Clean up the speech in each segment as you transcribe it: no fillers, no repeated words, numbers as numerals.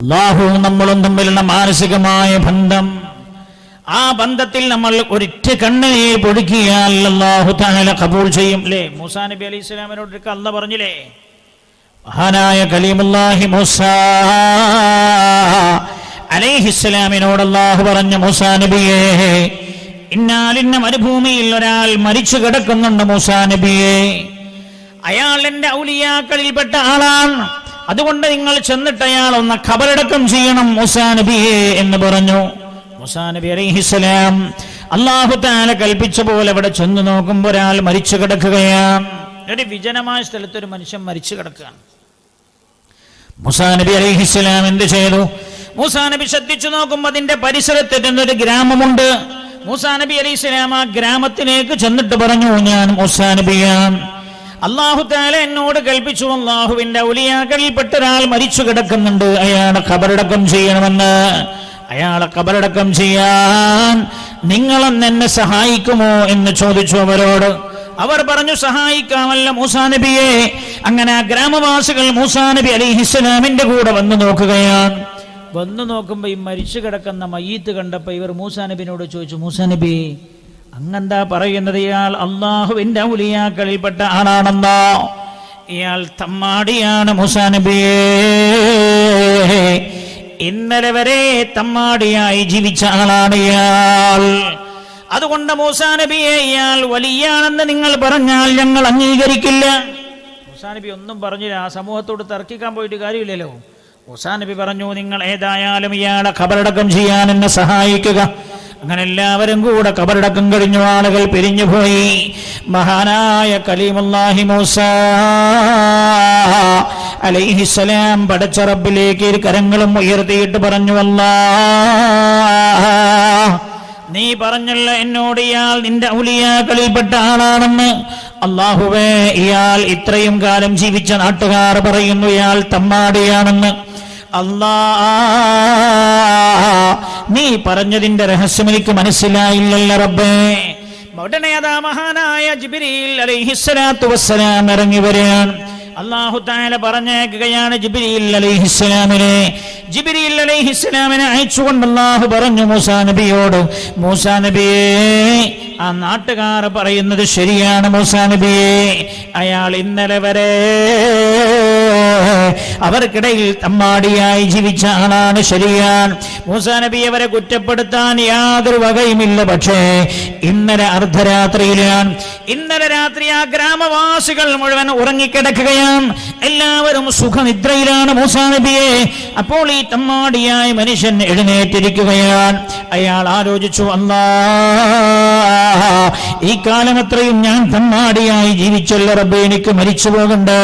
അല്ലാഹുവും നമ്മളും തമ്മിലുള്ള മാനസികമായ ബന്ധം, ആ ബന്ധത്തിൽ നമ്മൾ ഒരിറ്റ കണ്ണുനീർ പൊടിക്കിയാൽ അല്ലാഹു തആല ഖബൂൽ ചെയ്യും. അല്ലേ? മൂസാ നബി അലൈഹി സ്വലാമിനോട് അല്ലാഹു പറഞ്ഞില്ലേ, മഹാനായ കലീമുല്ലാഹി മൂസാ അലൈഹിസ്സലാമിനോട് അല്ലാഹു പറഞ്ഞു, മൂസാ നബിയേ, ഇന്നാലിന്ന മരുഭൂമിയിൽ ഒരാൾ മരിച്ചു കിടക്കുന്നുണ്ട് മൂസാ നബിയേ, അയാൾ എന്റെ ഔലിയാക്കളിൽപ്പെട്ട ആളാണ്, അതുകൊണ്ട് നിങ്ങൾ ചെന്നിട്ട് അയാൾ ഒന്ന് ഖബറടക്കം ചെയ്യണം മൂസാ നബിയെ എന്ന് പറഞ്ഞു. മൂസാ നബി അലൈഹിസ്സലാം അല്ലാഹു തആല കൽപ്പിച്ച പോലെ അവിടെ ചെന്ന് നോക്കുമ്പോൾ ഒരാൾ മരിച്ചു കിടക്കുകയാണ്. ഒരു വിജനമായ സ്ഥലത്ത് ഒരു മനുഷ്യൻ മരിച്ചു കിടക്കുകയാണ്. മൂസാ നബി അലൈഹിസ്സലാം എന്ത് ചെയ്തു? മൂസാ നബി ശ്രദ്ധിച്ചു നോക്കുമ്പോൾ അതിന്റെ പരിസരത്ത് ഒരു ഗ്രാമമുണ്ട്. മൂസാ നബി അലൈഹിസ്സലാം ആ ഗ്രാമത്തിലേക്ക് ചെന്നിട്ട് പറഞ്ഞു, ഞാൻ മൂസാ നബിയാണ്, അല്ലാഹു തആല എന്നോട് കൽപ്പിച്ചു, അല്ലാഹുവിന്റെ ഔലിയാക്കളിൽപ്പെട്ട ഒരാൾ മരിച്ചു കിടക്കുന്നുണ്ട്, അയാളെ ഖബറടക്കം ചെയ്യണമെന്ന്. അയാളെ ഖബറടക്കം ചെയ്യാൻ നിങ്ങളൊന്ന് എന്നെ സഹായിക്കുമോ എന്ന് ചോദിച്ചു അവരോട്. അവർ പറഞ്ഞു, സഹായിക്കാമല്ല മൂസാ നബിയെ. അങ്ങനെ ആ ഗ്രാമവാസികൾ മൂസാ നബി അലൈഹിസ്സലാമിന്റെ കൂടെ വന്നു നോക്കുകയാണ്. വന്നു നോക്കുമ്പോൾ ഈ മരിച്ചു കിടക്കുന്ന മയ്യിത്ത് കണ്ടപ്പോൾ ഇവർ മൂസാ നബിനോട് ചോദിച്ചു, മൂസാ നബി, അങ്ങെന്താ പറയുന്നത്? ഇയാൾ അല്ലാഹുവിന്റെ ഔലിയാക്കളിൽപ്പെട്ട ആളാണെന്നോ? ഇയാൾ തമ്മാടിയാണ് മൂസാ നബിയേ, ഇന്നലെ വരെ തമ്മാടിയായി ജീവിച്ച ആളാണ് ഇയാൾ. അതുകൊണ്ട് മൂസാ നബിയെ, ഇയാൾ വലിയാണെന്ന് നിങ്ങൾ പറഞ്ഞാൽ ഞങ്ങൾ അംഗീകരിക്കില്ല. മൂസാ നബി ഒന്നും പറഞ്ഞില്ല. ആ സമൂഹത്തോട് തർക്കിക്കാൻ പോയിട്ട് കാര്യമില്ലല്ലോ. മൂസാ നബി പറഞ്ഞു, നിങ്ങൾ ഏതായാലും ഇയാളെ ഖബറടക്കം ചെയ്യാൻ എന്നെ സഹായിക്കുക. അങ്ങനെ എല്ലാവരും കൂടെ ഖബറടക്കം കഴിഞ്ഞു. ആളുകൾ പിരിഞ്ഞുപോയി. മഹാനായ കലീമുല്ലാഹി മൂസാ അലൈഹിസ്സലാം പടച്ച റബ്ബിലേക്ക് കരങ്ങളും ഉയർത്തിയിട്ട് പറഞ്ഞു, അല്ലാഹ്, നീ പറഞ്ഞല്ലോ എന്നോട് ഇയാൾ നിന്റെ ഔലിയാക്കളിൽപ്പെട്ട ആളാണെന്ന്. അല്ലാഹുവേ, ഇയാൾ ഇത്രയും കാലം ജീവിച്ച നാട്ടുകാർ പറയുന്നു ഇയാൾ തമ്മാടിയാണെന്ന്. അല്ലാഹ്, നീ പറഞ്ഞതിന്റെ രഹസ്യം എനിക്ക് മനസ്സിലായില്ലല്ലോ റബ്ബേ. ഉടനെ അതാ മഹാനായ ജിബ്രീൽ അലൈഹിസ്സലാത്തു വസ്സലാം ഇറങ്ങി വരികയാണ്. അല്ലാഹു തആല പറഞ്ഞേക്കുകയാണ് ജിബ്രീൽ അലൈഹിസ്സലാമിനെ. ജിബ്രീൽ അലൈഹിസ്സലാമിനെ അയച്ചുകൊണ്ട് അല്ലാഹു പറഞ്ഞു മൂസാ നബിയോട്, മൂസാ നബിയേ, ആ നാട്ടുകാർ പറയുന്നത് ശരിയാണ് മൂസാ നബിയേ, അയാൾ ഇന്നലെ വരെ അവർക്കിടയിൽ തമ്മാടിയായി ജീവിച്ച ആളാണ്, ശരിയാണ്. മൂസാ നബി അവരെ കുറ്റപ്പെടുത്താൻ യാതൊരു വകയുമില്ല. പക്ഷേ ഇന്നലെ അർദ്ധരാത്രിയിലാണ്. ഇന്നലെ രാത്രി ആ ഗ്രാമവാസികൾ മുഴുവൻ ഉറങ്ങിക്കിടക്കുകയാണ്. എല്ലാവരും സുഖനിദ്രയിലാണ് മൂസാ നബിയെ. അപ്പോൾ ഈ തമ്മാടിയായ മനുഷ്യൻ എഴുന്നേറ്റിരിക്കുകയാണ്. അയാൾ ആലോചിച്ചു, അല്ലാഹ്, ഈ കാലം അത്രയും ഞാൻ തമ്മാടിയായി ജീവിച്ചല്ലോ റബ്ബേ, എനിക്ക് മരിച്ചു പോകണ്ടേ,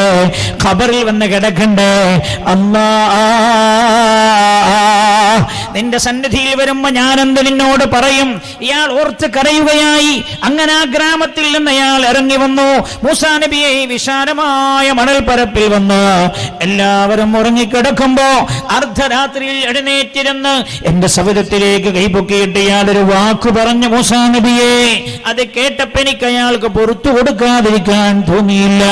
ഖബറിൽ വന്ന് കിടക്കണ്ടേ. അല്ലാഹ്, നിന്റെ സന്നിധിയിൽ വരുമ്പോ ഞാനെന്ത് നിന്നോട് പറയും? ഇയാൾ ഓർത്ത് കരയുകയായി. അങ്ങനെ ആ ഗ്രാമത്തിൽ നിന്ന് അയാൾ ഇറങ്ങി വന്നു. മൂസാ നബിയെ ഈ വിശാലമായ മണൽപ്പരപ്പിൽ വന്ന് എല്ലാവരും ഉറങ്ങിക്കിടക്കുമ്പോ അർദ്ധരാത്രിയിൽ എഴുന്നേറ്റിരുന്ന് എന്റെ സവിധത്തിലേക്ക് കൈപൊക്കിയിട്ട് ഇയാൾ ഒരു വാക്ക് പറഞ്ഞു മൂസാ നബിയെ. അത് കേട്ടപ്പോ എനിക്ക് അയാൾക്ക് പുറത്തു കൊടുക്കാതിരിക്കാൻ തോന്നിയില്ല.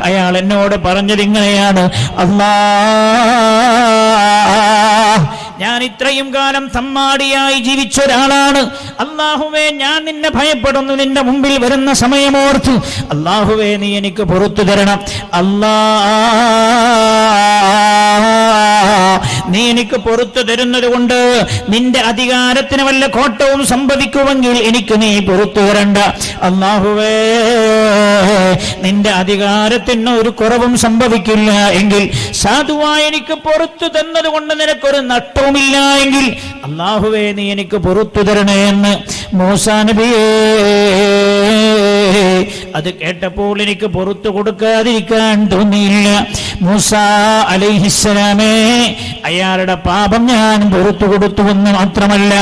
അയാൾ എന്നോട് പറഞ്ഞത് ഇങ്ങനെയാണ്, അല്ലാഹ്, ഞാൻ ഇത്രയും കാലം തമ്മാടിയായി ജീവിച്ച ഒരാളാണ്. അല്ലാഹുവേ, ഞാൻ നിന്നെ ഭയപ്പെടുന്നു. നിന്റെ മുമ്പിൽ വരുന്ന സമയമോർത്ത് അല്ലാഹുവേ, നീ എനിക്ക് പുറത്തു തരണം. അല്ലാഹ്, നീ എനിക്ക് പുറത്തു തരുന്നത് കൊണ്ട് നിന്റെ അധികാരത്തിന് വല്ല കോട്ടവും സംഭവിക്കുമെങ്കിൽ എനിക്ക് നീ പുറത്തു തരണ്ട. അല്ലാഹുവേ, നിന്റെ അധികാരത്തിന് ഒരു കുറവും സംഭവിക്കില്ല എങ്കിൽ, സാധുവായി എനിക്ക് പുറത്തു തന്നത് കൊണ്ട് നിനക്കൊരു നഷ്ടവുമില്ല എങ്കിൽ അല്ലാഹുവേ, നീ എനിക്ക് പുറത്തു തരണേ എന്ന് മൂസാ നബിയേ. അത് കേട്ടപ്പോൾ എനിക്ക് പുറത്തു കൊടുക്കാതിരിക്കാൻ തോന്നിയില്ല. മൂസാ അലൈഹിസ്സലാമേ, അയാളുടെ പാപം ഞാൻ പുറത്തു കൊടുത്തുവെന്ന് മാത്രമല്ല,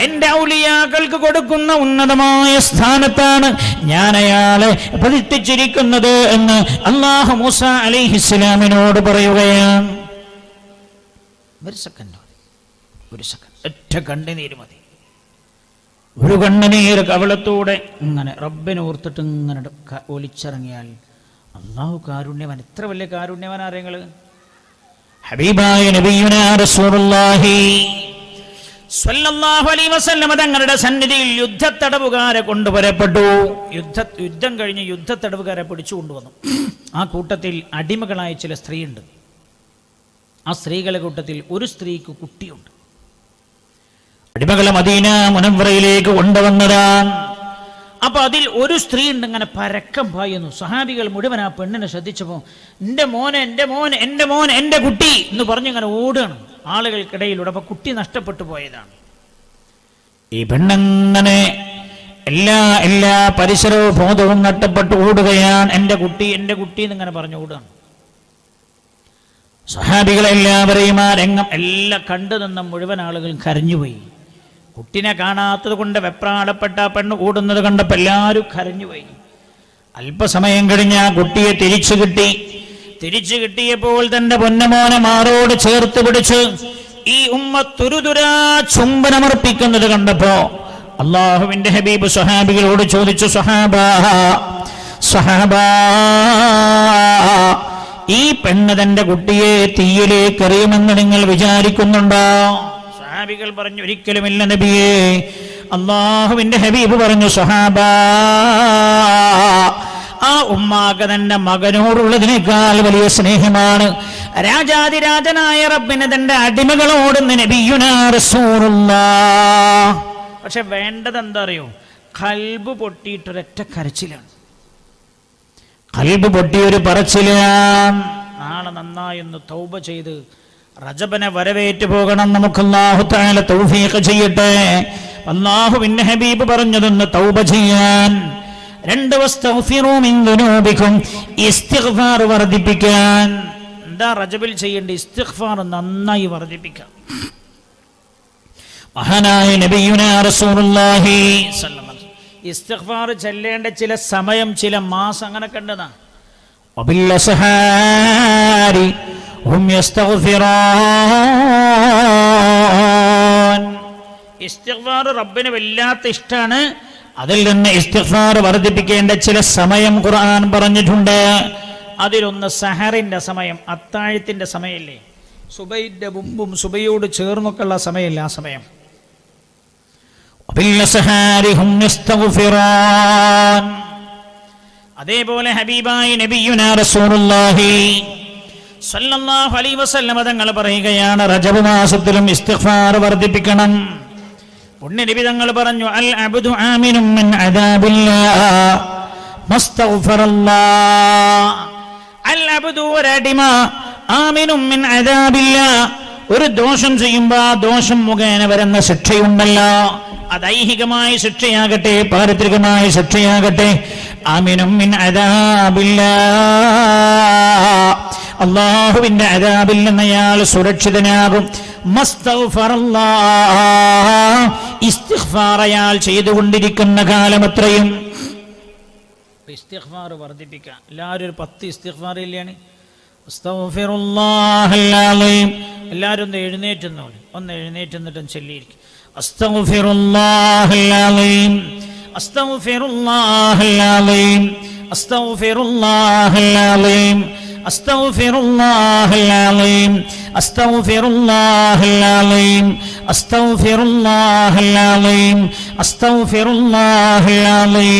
എന്റെ ഔലിയാക്കൾക്ക് കൊടുക്കുന്ന ഉന്നതമായ സ്ഥാനത്താണ് ഞാൻ അയാളെ പ്രതിഷ്ഠിച്ചിരിക്കുന്നത് എന്ന് അല്ലാഹു മൂസാ അലൈഹിസ്സലാമിനോട് പറയുകയാണ്. ഒരു സെക്കൻഡ്, ഒറ്റ കണ്ണുനീര് മതി. ഒരു കണ്ണുനീര് കവളത്തൂടെ ഇങ്ങനെ റബ്ബിനെ ഓർത്തിട്ട് ഇങ്ങനെ ഒലിച്ചിറങ്ങിയാൽ അല്ലാഹു കാരുണ്യവാൻ. എത്ര വലിയ കാരുണ്യവാൻ അറിയങ്ങള്. ഹബീബായ നബിയുനാ റസൂലുള്ളാഹി സ്വല്ലല്ലാഹു അലൈഹി വസല്ലം തങ്ങളുടെ സന്നിധിയിൽ യുദ്ധത്തടവുകാരെ കൊണ്ടുവരപ്പെട്ടു. യുദ്ധം കഴിഞ്ഞ് യുദ്ധത്തടവുകാരെ പിടിച്ചു കൊണ്ടുവന്നു. ആ കൂട്ടത്തിൽ അടിമകളായ ചില സ്ത്രീയുണ്ട്. ആ സ്ത്രീകളുടെ കൂട്ടത്തിൽ ഒരു സ്ത്രീക്ക് കുട്ടിയുണ്ട്. അടിമകളെ മദീന മുനവ്വറയിലേക്ക് കൊണ്ടുവന്നതാണ്. അപ്പൊ അതിൽ ഒരു സ്ത്രീ ഉണ്ട്, ഇങ്ങനെ പരക്കം പായുന്നു. സഹാബികൾ മുഴുവൻ ആ പെണ്ണിനെ ശ്രദ്ധിച്ചപ്പോ എൻ്റെ മോനെ, എൻ്റെ മോൻ, എൻ്റെ മോൻ, എൻ്റെ കുട്ടി എന്ന് പറഞ്ഞിങ്ങനെ ഓടുകയാണ് ആളുകൾക്കിടയിലൂടെ. അപ്പൊ കുട്ടി നഷ്ടപ്പെട്ടു പോയതാണ്. ഈ പെണ്ണങ്ങനെ എല്ലാ പരിസരവും ബോധവും നഷ്ടപ്പെട്ടു ഓടുകയാണ്. എൻ്റെ കുട്ടി, എൻ്റെ കുട്ടി എന്നിങ്ങനെ പറഞ്ഞു ഓടുകയാണ്. സഹാബികളെല്ലാവരെയും ആ രംഗം എല്ലാം കണ്ടു നിന്ന മുഴുവൻ ആളുകൾ കരഞ്ഞുപോയി. കുട്ടിനെ കാണാത്തത് കൊണ്ട് വെപ്രാളപ്പെട്ട പെണ്ണ് ഓടുന്നത് കണ്ടപ്പോൾ എല്ലാവരും കരഞ്ഞുപോയി. അല്പസമയം കഴിഞ്ഞ് ആ കുട്ടിയെ തിരിച്ചു കിട്ടിയപ്പോൾ തന്റെ പൊന്നമോനെ മാറോട് ചേർത്ത് പിടിച്ച് ഈ ഉമ്മ തുരുതുരാ ചുംബനമർപ്പിക്കുന്നത് കണ്ടപ്പോ അള്ളാഹുവിന്റെ ഹബീബ് സ്വഹാബികളോട് ചോദിച്ചു, സ്വഹാബാ, ഈ പെണ്ണ് തന്റെ കുട്ടിയെ തീയിലേക്ക് എറിയുമെന്ന് നിങ്ങൾ വിചാരിക്കുന്നുണ്ടോ? സ്വഹാബികൾ പറഞ്ഞു, ഒരിക്കലുമില്ല നബിയേ. അള്ളാഹുവിന്റെ ഹബീബ് പറഞ്ഞു, സ്വഹാബാ, ആ ഉമ്മാക്ക് തന്റെ മകനോടുള്ളതിനേക്കാൾ വലിയ സ്നേഹമാണ് രാജാതിരാജനായ റബ്ബിന് തന്റെ അടിമകളോടുന്ന് നബിയുനാ റസൂലുള്ളാഹ്. പക്ഷെ വേണ്ടത് എന്താ അറിയോ? ഖൽബ് പൊട്ടിയിട്ടൊരൊറ്റ കരച്ചിലാണ്. ഖൽബ് പൊട്ടിയൊരു പറച്ചിലാണ്. നാളെ നന്നായൊന്ന് തൗബ ചെയ്ത് റജബനെ വരവേറ്റ് പോകണം. നമുക്ക് അല്ലാഹു തആല തൗഫീഖ് ചെയ്യട്ടെ. അല്ലാഹുവിന്റെ ഹബീബ് പറഞ്ഞതൊന്ന് തൗബ ചെയ്യാൻ. 2 വസ്തഗ്ഫിറൂ മിൻ ദുനൂബികും, ഇസ്തിഗ്ഫാർ വർദ്ധിപ്പിക്കാൻ. എന്താ റജബിൽ ചെയ്യേണ്ട? ഇസ്തിഗ്ഫാർ നന്നായി വർദ്ധിപ്പിക്കാം. മഹാനായ നബിയുനാ റസൂലുള്ളാഹി സ്വല്ലല്ലാഹു അലൈഹി വസല്ലം ഇസ്തിഗ്ഫാർ ചൊല്ലേണ്ട ചില സമയം, ചില മാസം അങ്ങനെ കണ്ടതാ. വബിൽ അസ്ഹാരി ഹും യസ്തഗ്ഫിറൂൻ. ഇസ്തിഗ്ഫാർ റബ്ബിന് വല്ലാത്ത ഇഷ്ടാണ്. അതിൽ നിന്ന് ഇസ്തിഗ്ഫാർ വർദ്ധിപ്പിക്കേണ്ട ചില സമയം ഖുർആൻ പറഞ്ഞിട്ടുണ്ട്. അതിലൊന്ന് സഹറിന്റെ സമയം, അത്താഴത്തിന്റെ സമയല്ലേ, സുബൈന്റെ മുമ്പും സുബൈയോട് ചേർന്നൊക്കെയുള്ള സമയല്ലേ, ആ സമയം. അതേപോലെ ഹബീബായ നബിയുനാ റസൂലുള്ളാഹി സ്വല്ലല്ലാഹു അലൈഹി വസല്ലം തങ്ങൾ പറയുകയാണ്, റജബ് മാസത്തിലും ഇസ്തിഗ്ഫാർ വർദ്ധിപ്പിക്കണം. പുണ്യനബി തങ്ങൾ പറഞ്ഞു, അൽ അബ്ദു ആമിനും മിൻ അദാബില്ലാഹ് മസ്തഗ്ഫിറല്ലാഹ്. അൽ അബ്ദു ഒരടിമ, ആമിനും മിൻ അദാബില്ലാഹ്, ഒരു ദോഷം ചെയ്യുമ്പോ ആ ദോഷം മുഖേന വരുന്ന ശിക്ഷയുണ്ടല്ലോ, അതൈഹികമായ ശിക്ഷയാകട്ടെ പാരിത്രികമായ ശിക്ഷയാകട്ടെ, ആമിനും മിൻ അദാബില്ലാഹ്, അല്ലാഹുവിന്റെ അദാബിൽ നിന്ന് അയാൾ സുരക്ഷിതനാകും. മസ്തഗ്ഫിറല്ലാഹ്, ഇസ്തിഗ്ഫാർ അയാൾ ചെയ്തുകൊണ്ടിരിക്കുന്ന കാലമത്രയും ഇസ്തിഗ്ഫാർ വർദ്ധിപ്പിക്കുക. എല്ലാവരും ഒരു 10 ഇസ്തിഗ്ഫാർ ഇല്ലാണ്. അസ്തഗ്ഫിറുല്ലാഹൽ അലീം. എല്ലാവരും ഒന്ന് എഴുന്നേറ്റുന്നോളൂ, ഒന്ന് എഴുന്നേറ്റുന്നിട്ടും ചൊല്ലിയിരിക്കും. അസ്തഗ്ഫിറുല്ലാഹൽ അലീം, അസ്തഗ്ഫിറുല്ലാഹൽ അലീം, അസ്തഗ്ഫിറുല്ലാഹൽ അലീം, അസ്തഗ്ഫിറുല്ലാഹൽ അലീം, അസ്തഗ്ഫിറുല്ലാഹൽ അലീം, അസ്തഗ്ഫിറുല്ലാഹൽ അലീം, അസ്തഗ്ഫിറുല്ലാഹൽ അലീം,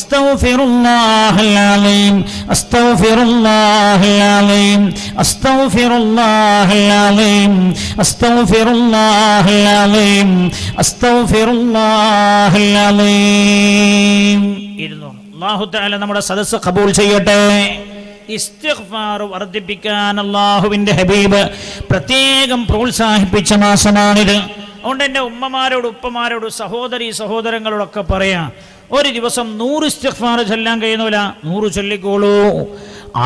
അസ്തഗ്ഫിറുല്ലാഹൽ അലീം, അസ്തഗ്ഫിറുല്ലാഹൽ അലീം, അസ്തഗ്ഫിറുല്ലാഹൽ അലീം, അസ്തഗ്ഫിറുല്ലാഹൽ അലീം, അസ്തഗ്ഫിറുല്ലാഹൽ അലീം. അല്ലാഹു തആല നമ്മുടെ സദസ്സ് ഖബൂൽ ചെയ്യട്ടെ. ഇസ്തിഗ്ഫാർ വർദ്ധിപ്പിക്കാൻ അല്ലാഹുവിന്റെ ഹബീബ് പ്രത്യേകം പ്രോത്സാഹിപ്പിച്ച മാസമാണിത്. അതുകൊണ്ട് എൻ്റെ ഉമ്മമാരോട്, ഉപ്പമാരോട്, സഹോദരങ്ങളോടൊക്കെ പറയാം, ഒരു ദിവസം 100 ഇസ്തിഗ്ഫാർ ചൊല്ലാൻ കഴിയുന്നില്ല, 100 ചൊല്ലിക്കോളൂ.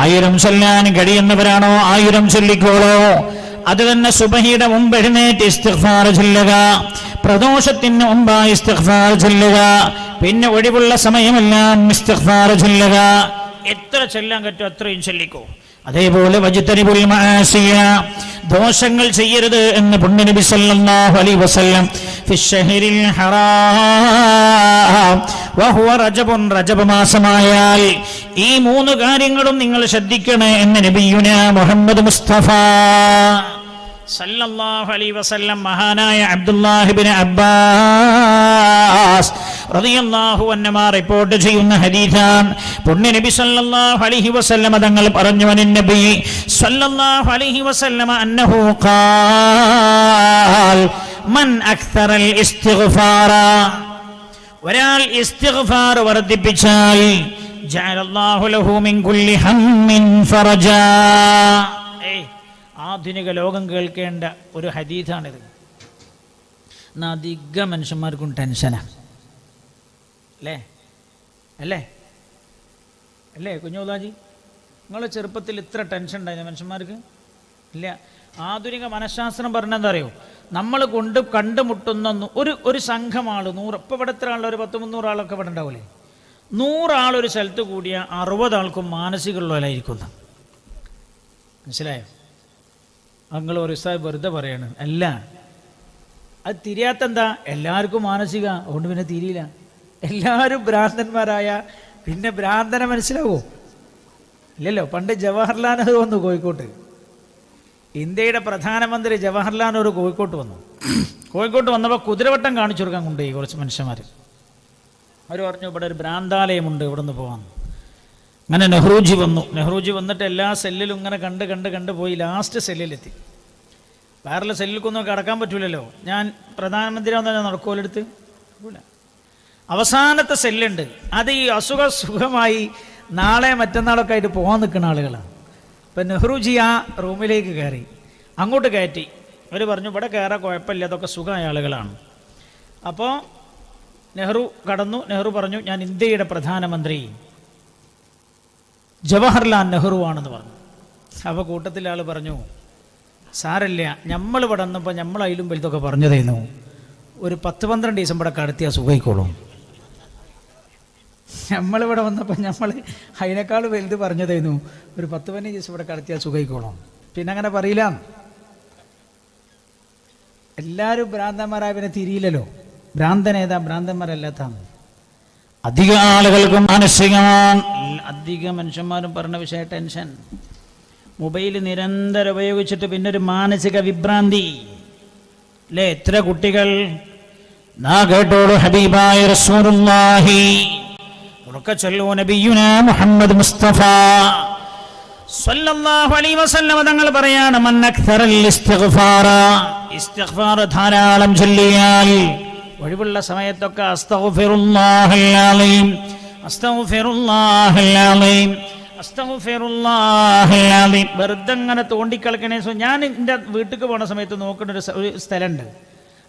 1000 ചൊല്ലാൻ കഴിയുന്നവരാണോ 1000 ചൊല്ലിക്കോളൂ. അത് തന്നെ സുബഹിയുടെ മുമ്പ് എഴുന്നേറ്റ് ഇസ്തിഗ്ഫാർ ചൊല്ലുക, പ്രദോഷത്തിന് മുമ്പായി ഇസ്തിഗ്ഫാർ ചൊല്ലുക, പിന്നെ ഒഴിവുള്ള സമയമെല്ലാം ഇസ്തിഗ്ഫാർ ചൊല്ലുക. എത്ര ചൊല്ലാൻ പറ്റുമോ അത്രയും ചൊല്ലിക്കോ. അതേപോലെ വജ്തനിബുൽ മആസിയ, ദോഷങ്ങൾ ചെയ്യരുത് എന്ന് പുണ്യനബി സല്ലല്ലാഹു അലൈഹി വസല്ലം ഫിശ്ശഹരിൽ ഹറാം വഹുവ റജബുൻ, റജബ് മാസമായാൽ ഈ 3 കാര്യങ്ങളും നിങ്ങൾ ശ്രദ്ധിക്കണേ എന്ന് നബിയുനാ മുഹമ്മദ് മുസ്തഫ സല്ലല്ലാഹു അലൈഹി വസല്ലം മഹാനായ അബ്ദുല്ലാഹി ഇബ്നു അബ്ബാസ് റളിയല്ലാഹു അൻഹുമാ റിപ്പോർട്ട് ചെയ്യുന്ന ഹദീസാണ്. പുണ്യ നബി സല്ലല്ലാഹു അലൈഹി വസല്ലം തങ്ങൾ പറഞ്ഞു, നബി സല്ലല്ലാഹു അലൈഹി വസല്ലം അന്നഹു ഖാൽ മൻ അക്തറൽ ഇസ്തിഗ്ഫാറ, ഒരാൾ ഇസ്തിഗ്ഫാർ വർദ്ധിപ്പിച്ചാൽ ജഅലല്ലാഹു ലഹു മിൻ കുല്ലി ഹമ്മിൻ ഫറജാ. ആധുനിക ലോകം കേൾക്കേണ്ട ഒരു ഹദീസാണിത്. എന്നാൽ അധിക മനുഷ്യന്മാർക്കും ടെൻഷനാണ്, അല്ലേ അല്ലേ അല്ലേ കുഞ്ഞുലാജി? നിങ്ങളെ ചെറുപ്പത്തിൽ ഇത്ര ടെൻഷൻ ഉണ്ടായിരുന്നു മനുഷ്യന്മാർക്ക്? ഇല്ല. ആധുനിക മനഃശാസ്ത്രം പറഞ്ഞെന്താ അറിയോ? നമ്മൾ കണ്ടുമുട്ടുന്ന ഒരു സംഘം ആൾ 100, ഇപ്പോൾ ഇവിടെ എത്ര ആളുള്ള ഒരു 10-300 ആളൊക്കെ ഇവിടെ ഉണ്ടാവില്ലേ? 100 ആളൊരു സ്ഥലത്ത് കൂടിയ 60 ആൾക്കും മാനസികമുള്ളവരായിരിക്കുന്നു. മനസ്സിലായോ? നിങ്ങൾ ഒരു സാഹിബ് വെറുതെ പറയാണ്. അല്ല, അത് തിരിയാത്തെന്താ? എല്ലാവർക്കും മാനസിക, അതുകൊണ്ട് പിന്നെ തിരിയില്ല. എല്ലാവരും ഭ്രാന്തന്മാരായ പിന്നെ ഭ്രാന്തനെ മനസ്സിലാവോ? ഇല്ലല്ലോ. പണ്ട് ജവഹർലാൽ നെഹ്റു വന്നു കോഴിക്കോട്ട്. ഇന്ത്യയുടെ പ്രധാനമന്ത്രി ജവഹർലാൽ നെഹ്റു കോഴിക്കോട്ട് വന്നു. കോഴിക്കോട്ട് വന്നപ്പോൾ കുതിരവട്ടം കാണിച്ചു കൊടുക്കാൻ കൊണ്ടുപോയി കുറച്ച് മനുഷ്യന്മാർ. അവർ പറഞ്ഞു, ഇവിടെ ഒരു ഭ്രാന്താലയമുണ്ട്, ഇവിടെ നിന്ന് പോകാൻ. അങ്ങനെ നെഹ്റുജി വന്നു. നെഹ്റുജി വന്നിട്ട് എല്ലാ സെല്ലിലും ഇങ്ങനെ കണ്ട് പോയി. ലാസ്റ്റ് സെല്ലിലെത്തി. വേറെ സെല്ലിൽക്കൊന്നും കടക്കാൻ പറ്റൂലല്ലോ. ഞാൻ പ്രധാനമന്ത്രി വന്നാൽ ഞാൻ നടക്കുമല്ലെടുത്ത് അവസാനത്തെ സെല്ലുണ്ട്. അത് ഈ സുഖമായി നാളെ മറ്റന്നാളൊക്കെ ആയിട്ട് പോകാൻ നിൽക്കുന്ന ആളുകളാണ്. അപ്പം നെഹ്റുജി ആ റൂമിലേക്ക് കയറി, അങ്ങോട്ട് കയറ്റി. അവർ പറഞ്ഞു, ഇവിടെ കയറാൻ കുഴപ്പമില്ല, അതൊക്കെ സുഖമായ ആളുകളാണ്. അപ്പോൾ നെഹ്റു കടന്നു. നെഹ്റു പറഞ്ഞു, ഞാൻ ഇന്ത്യയുടെ പ്രധാനമന്ത്രി ജവഹർലാൽ നെഹ്റു ആണെന്ന് പറഞ്ഞു. അപ്പോൾ കൂട്ടത്തിലെ ആൾ പറഞ്ഞു, സാരല്ല, നമ്മൾ ഇവിടെ വന്നപ്പോൾ നമ്മൾ അതിലും വലുതൊക്കെ പറഞ്ഞതായിരുന്നു. ഒരു 10-12 ദിവസം ഇവിടെ കടത്തിയാൽ സുഖമായിക്കോളും. നമ്മളിവിടെ വന്നപ്പോൾ നമ്മൾ അതിനേക്കാൾ വലുത് പറഞ്ഞതായിരുന്നു. ഒരു 10-15 ദിവസം ഇവിടെ കടത്തിയാൽ സുഖമായിക്കോളും. പിന്നെ അങ്ങനെ പറയില്ല. എല്ലാവരും ഭ്രാന്തന്മാരായ പിന്നെ തിരിയില്ലല്ലോ. ഭ്രാന്തനേതാ? ഭ്രാന്തന്മാരല്ലാത്താണ്. അധിക ആളുകൾക്കും മാനസികമാണ്. അധിക മനുഷ്യന്മാരും പറഞ്ഞ വിഷയ ടെൻഷൻ. മൊബൈൽ നിരന്തരം ഉപയോഗിച്ചിട്ട് പിന്നെ ഒരു മാനസിക വിഭ്രാന്തി അല്ലേ? എത്ര കുട്ടികൾ കേട്ടോളൂ. ഹബീബായ റസൂലുള്ളാഹി ഉറക്കെ ചൊല്ലൂ, നബിയുനാ മുഹമ്മദ് മുസ്തഫ സല്ലല്ലാഹു അലൈഹി വസല്ലം തങ്ങൾ പറയാണ്, മൻ അക്തറൽ ഇസ്തിഗ്ഫാറ, ഇസ്തിഗ്ഫാർ ധാരാളം ചൊല്ലിയാൽ ഒഴിവുള്ള സമയത്തൊക്കെ അസ്തഗ്ഫിറുല്ലാഹൽ അലീം, അസ്തഗ്ഫിറുല്ലാഹൽ അലീം, അസ്തഗ്ഫിറുല്ലാഹൽ അലീം വെറുതെ അങ്ങനെ തോണ്ടിക്കളിക്കണേ. ഞാൻ എൻ്റെ വീട്ടിൽ പോണ സമയത്ത് നോക്കുന്ന ഒരു സ്ഥലമുണ്ട്.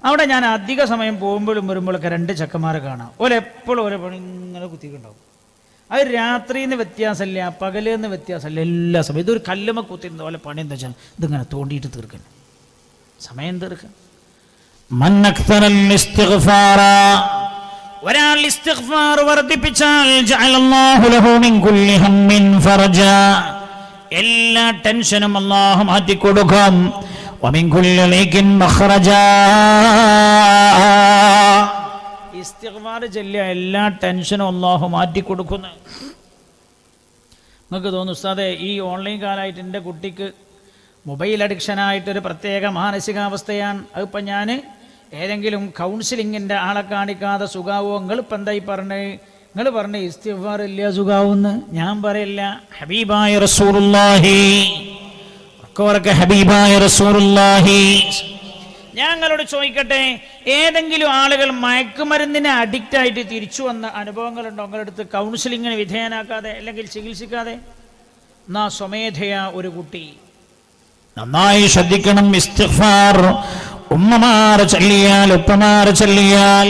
അവിടെ ഞാൻ അധിക സമയം പോകുമ്പോഴും വരുമ്പോഴൊക്കെ 2 ചെക്കന്മാരെ കാണാം. ഓരെപ്പോഴും ഓരോ പണി ഇങ്ങനെ കുത്തിയിട്ടുണ്ടാവും. അത് രാത്രിന്ന് വ്യത്യാസമില്ല, പകലെന്ന് വ്യത്യാസമില്ല, എല്ലാ സമയം ഇതൊരു കല്ലുമ്മ കുത്തിരുന്ന പോലെ പണി. എന്താ വെച്ചാൽ ഇതിങ്ങനെ തോണ്ടിയിട്ട് തീർക്കാൻ, സമയം തീർക്കാൻ. ഒരാൾ ഇസ്തിഗ്ഫാർ വർദ്ധിപ്പിച്ചാൽ ജഅലല്ലാഹു ലഹു മിൻ കുല്ലി ഹമ്മിൻ ഫറജാ, എല്ലാ ടെൻഷനും അല്ലാഹു മാറ്റി കൊടുക്കും. വമിൻ കുല്ലി ലീകിൻ മഖ്റജാ, ഇസ്തിഗ്ഫാർ ചൊല്ലിയ എല്ലാ ടെൻഷനും അല്ലാഹു മാറ്റി കൊടുക്കുന്നു. നിങ്ങൾക്ക് തോന്നുന്നു, ഉസ്താദേ ഈ ഓൺലൈൻ കാലമായിട്ട് എൻ്റെ കുട്ടിക്ക് മൊബൈൽ അഡിക്ഷനായിട്ടൊരു പ്രത്യേക മാനസികാവസ്ഥയാണ്. അതിപ്പോൾ ഞാൻ ഏതെങ്കിലും കൗൺസിലിങ്ങിൻ്റെ ആളെ കാണിക്കാതെ സുഖാവോ? നിങ്ങളിപ്പോൾ എന്തായി നിങ്ങൾ പറഞ്ഞ് ഇസ്തിഗ്ഫാർ ഇല്ല സുഖാവൂന്ന്? ഞാൻ പറയില്ല. ഹബീബായ റസൂലുള്ളാഹി, ഹബീബായ റസൂലുള്ളാഹി. ഞങ്ങളോട് ചോദിക്കട്ടെ, ഏതെങ്കിലും ആളുകൾ മയക്കുമരുന്നിനെ അഡിക്റ്റായിട്ട് തിരിച്ചു വന്ന അനുഭവങ്ങളുണ്ടോ നിങ്ങളടുത്ത്? കൗൺസിലിങ്ങിന് വിധേയനാക്കാതെ അല്ലെങ്കിൽ ചികിത്സിക്കാതെ? എന്നാ സ്വമേധയാ ഒരു കുട്ടി നന്നായി ശ്രദ്ധിക്കണം. ഇസ്തിഗ്ഫാർ ഉമ്മമാർ ചൊല്ലിയാൽ, ഉപ്പമാർ ചൊല്ലിയാൽ,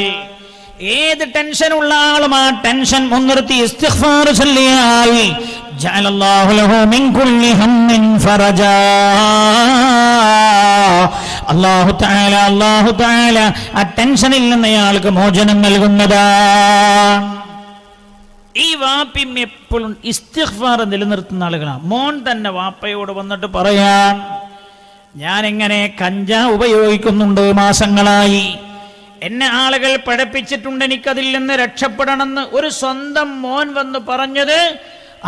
ഏത് ടെൻഷനുള്ള ആളും ആ ടെൻഷൻ മുൻനിർത്തി ഇസ്തിഗ്ഫാർ ചൊല്ലിയാൽ ജഅലല്ലാഹു ലഹു മിൻ കുല്ലി ഹമ്മിൻ ഫറജാ, അല്ലാഹു തആല ആ ടെൻഷനിൽ നിന്ന് അയാൾക്ക് മോചനം നൽകുന്നതാണ്. ഈ വാപ്പിയും എപ്പോഴും ഇസ്തിഗ്ഫാർ നിലനിർത്തുന്ന ആളുകളാണ്. മോൻ തന്നെ വാപ്പയോട് വന്നിട്ട് പറയാൻ, ഞാനിങ്ങനെ കഞ്ചാവ് ഉപയോഗിക്കുന്നുണ്ട് മാസങ്ങളായി, എന്നെ ആളുകൾ പഠിപ്പിച്ചിട്ടുണ്ട്, എനിക്കതിൽ നിന്ന് രക്ഷപ്പെടണമെന്ന് ഒരു സ്വന്തം മോൻ വന്ന് പറഞ്ഞത്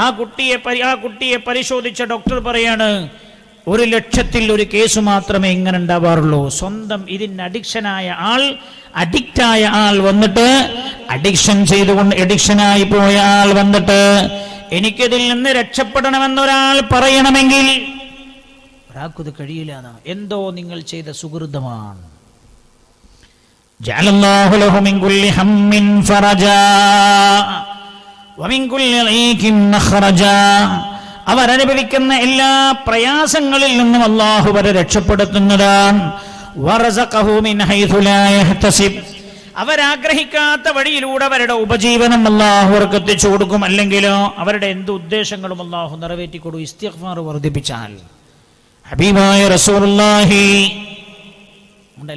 ആ കുട്ടിയെ പരിശോധിച്ച ഡോക്ടർ പറയാണ് 1,00,000 കേസ് മാത്രമേ ഇങ്ങനെ ഉണ്ടാവാറുള്ളൂ. സ്വന്തം ഇതിന് അഡിക്റ്റായ ആൾ വന്നിട്ട് അഡിക്ഷനായി പോയ ആൾ വന്നിട്ട് എനിക്കതിൽ നിന്ന് രക്ഷപ്പെടണമെന്നൊരാൾ പറയണമെങ്കിൽ ഒരാൾക്കത് കഴിയില്ല. എന്തോ നിങ്ങൾ ചെയ്ത സുഹൃതമാണ്. ജഅലല്ലാഹു ലഹു മിൻ കുല്ലി ഹമ്മിൻ ഫറജാ വമിൻ കുല്ലി ലൈഖിൻ മഖ്റജാ. അവരനുഭവിക്കുന്ന എല്ലാ പ്രയാസങ്ങളിൽ നിന്നും അല്ലാഹു അവരെ രക്ഷപ്പെടുത്തുന്നതാണ്. വറസഖഹു മിൻ ഹൈഥു ലാ യഹ്തസിബ്. അവരാഗ്രഹിക്കാത്ത വഴിയിലൂടെ അവരുടെ ഉപജീവനം അല്ലാഹു അവർക്ക് എത്തിച്ചു കൊടുക്കും. അല്ലെങ്കിലോ അവരുടെ എന്ത് ഉദ്ദേശങ്ങളും അല്ലാഹു നിറവേറ്റിക്കൊടുക്കും ഇസ്തിഗ്ഫാർ വർദ്ധിപ്പിച്ചാൽ. ഹബീബായ റസൂലുള്ളാഹി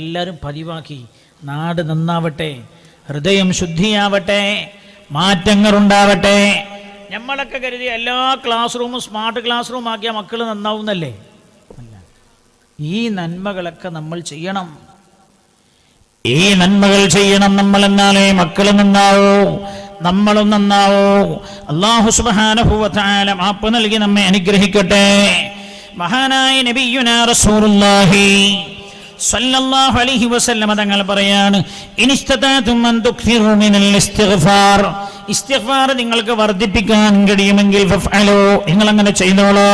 എല്ലാവരും പതിവാക്കി. നാട് നന്നാവട്ടെ, ഹൃദയം ശുദ്ധിയാവട്ടെ, മാറ്റങ്ങൾ ഉണ്ടാവട്ടെ. നമ്മളൊക്കെ കരുതി എല്ലാ ക്ലാസ് റൂമും സ്മാർട്ട് ക്ലാസ് റൂം ആക്കിയ മക്കൾ നന്നാവുന്നല്ലേ? അല്ല, ഈ നന്മകളൊക്കെ നമ്മൾ ചെയ്യണം. ഈ നന്മകൾ ചെയ്യണം നമ്മൾ, എന്നാലേ മക്കൾ നന്നാവൂ, നമ്മളും നന്നാവൂ. അല്ലാഹു സുബ്ഹാനഹു വ തആല മാപ്പ് നൽകി നമ്മെ അനുഗ്രഹിക്കട്ടെ. മഹാനായ നബിയുനാ റസൂലുള്ളാഹി സല്ലല്ലാഹു അലൈഹി വസല്ലം തങ്ങൾ പറയാണ്, ഇനിസ്തതഅതും അൻ തുക്സിറു മിനൽ ഇസ്തിഗ്ഫാർ. ഇസ്തിഗ്ഫാർ നിങ്ങൾക്ക് വർദ്ധിപ്പിക്കാൻ കഴിയുമെങ്കിൽ ഫഫഅലൂ, നിങ്ങൾ അങ്ങനെ ചെയ്തോളൂ.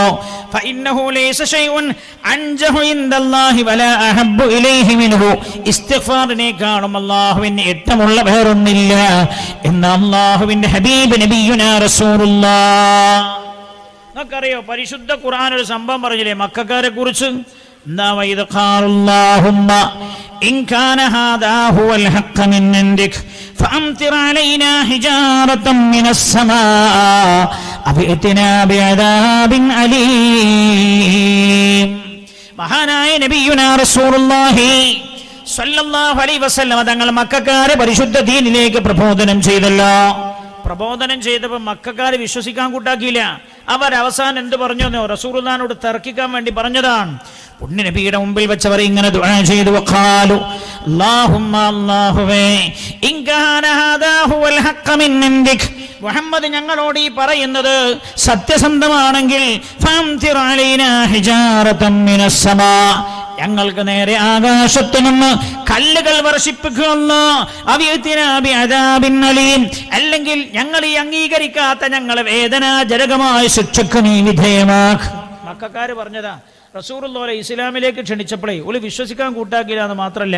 ഫഇന്നഹു ലൈസ ശൈഉൻ അൻജഹു ഇൻദല്ലാഹി വലാ അഹബ്ബു ഇലൈഹി മിൻഹു. ഇസ്തിഗ്ഫാറിനേക്കാളും അല്ലാഹുവിന് ഇഷ്ടമുള്ള വേറൊന്നില്ല എന്ന് അല്ലാഹുവിന്റെ ഹബീബ് നബിയുനാ റസൂലുള്ളാഹ്. നമുക്കറിയോ, പരിശുദ്ധ ഖുർആൻ ഒരു സംഭവം പറഞ്ഞില്ലേ മക്കക്കാരെ കുറിച്ച്? എന്താ? വഇദ ഖാലല്ലാഹുമ്മ ഇൻ കാന ഹാദാ ഹുവൽ ഹഖ് മിൻ ഇൻദിക ഫഅംതിർ അലൈനാ ഹിജാറതൻ മിനസ് സമാ അബിഅതിനാ ബിഅദാബിൻ അലീം. മഹാനായ നബിയുനാ റസൂലുള്ളാഹി സ്വല്ലല്ലാഹു അലൈഹി വസല്ലം തങ്ങൾ മക്കക്കാരെ പരിശുദ്ധ ദീനിലേക്ക് പ്രബോധനം ചെയ്തല്ലോ. പ്രബോധനം ചെയ്തപ്പോൾ മക്കക്കാരെ വിശ്വസിക്കാൻ കൂട്ടാക്കിയില്ല. അവരവസാനം എന്ത് പറഞ്ഞു? റസൂലുള്ളാഹിനോട് തർക്കിക്കാൻ വേണ്ടി പറഞ്ഞതാണ്. പുണ്യ നബിയുടെ മുമ്പിൽ വെച്ചവർ ഇങ്ങനെ ദുആ ചെയ്തു. വഖാലു അല്ലാഹുമ്മ, അല്ലാഹുവേ, ഇൻ കാന ഹാദാ ഹുവൽ ഹഖ് മിൻ ഇൻദിക, മുഹമ്മദ് ഞങ്ങളോട് ഈ പറയുന്നത് സത്യസന്ധമാണെങ്കിൽ ഫംതിർ അലൈനാ ഹിജാറതൻ മിനസ് സമാ, ഞങ്ങൾക്ക് നേരെ ആകാശത്തു നിന്ന് കല്ലുകൾ വർഷിപ്പിക്കുക. അല്ലെങ്കിൽ ഞങ്ങൾ ഈ അംഗീകരിക്കാത്ത ഞങ്ങളെ വേദനാജനകമായ ശിക്ഷക്ക് നീ വിധേയമാക്ക്. മക്കക്കാര് പറഞ്ഞതാ. റസൂലുള്ളാഹി ഇസ്ലാമിലേക്ക് ക്ഷണിച്ചപ്പോഴേ ഓല് വിശ്വസിക്കാൻ കൂട്ടാക്കില്ല എന്ന് മാത്രമല്ല,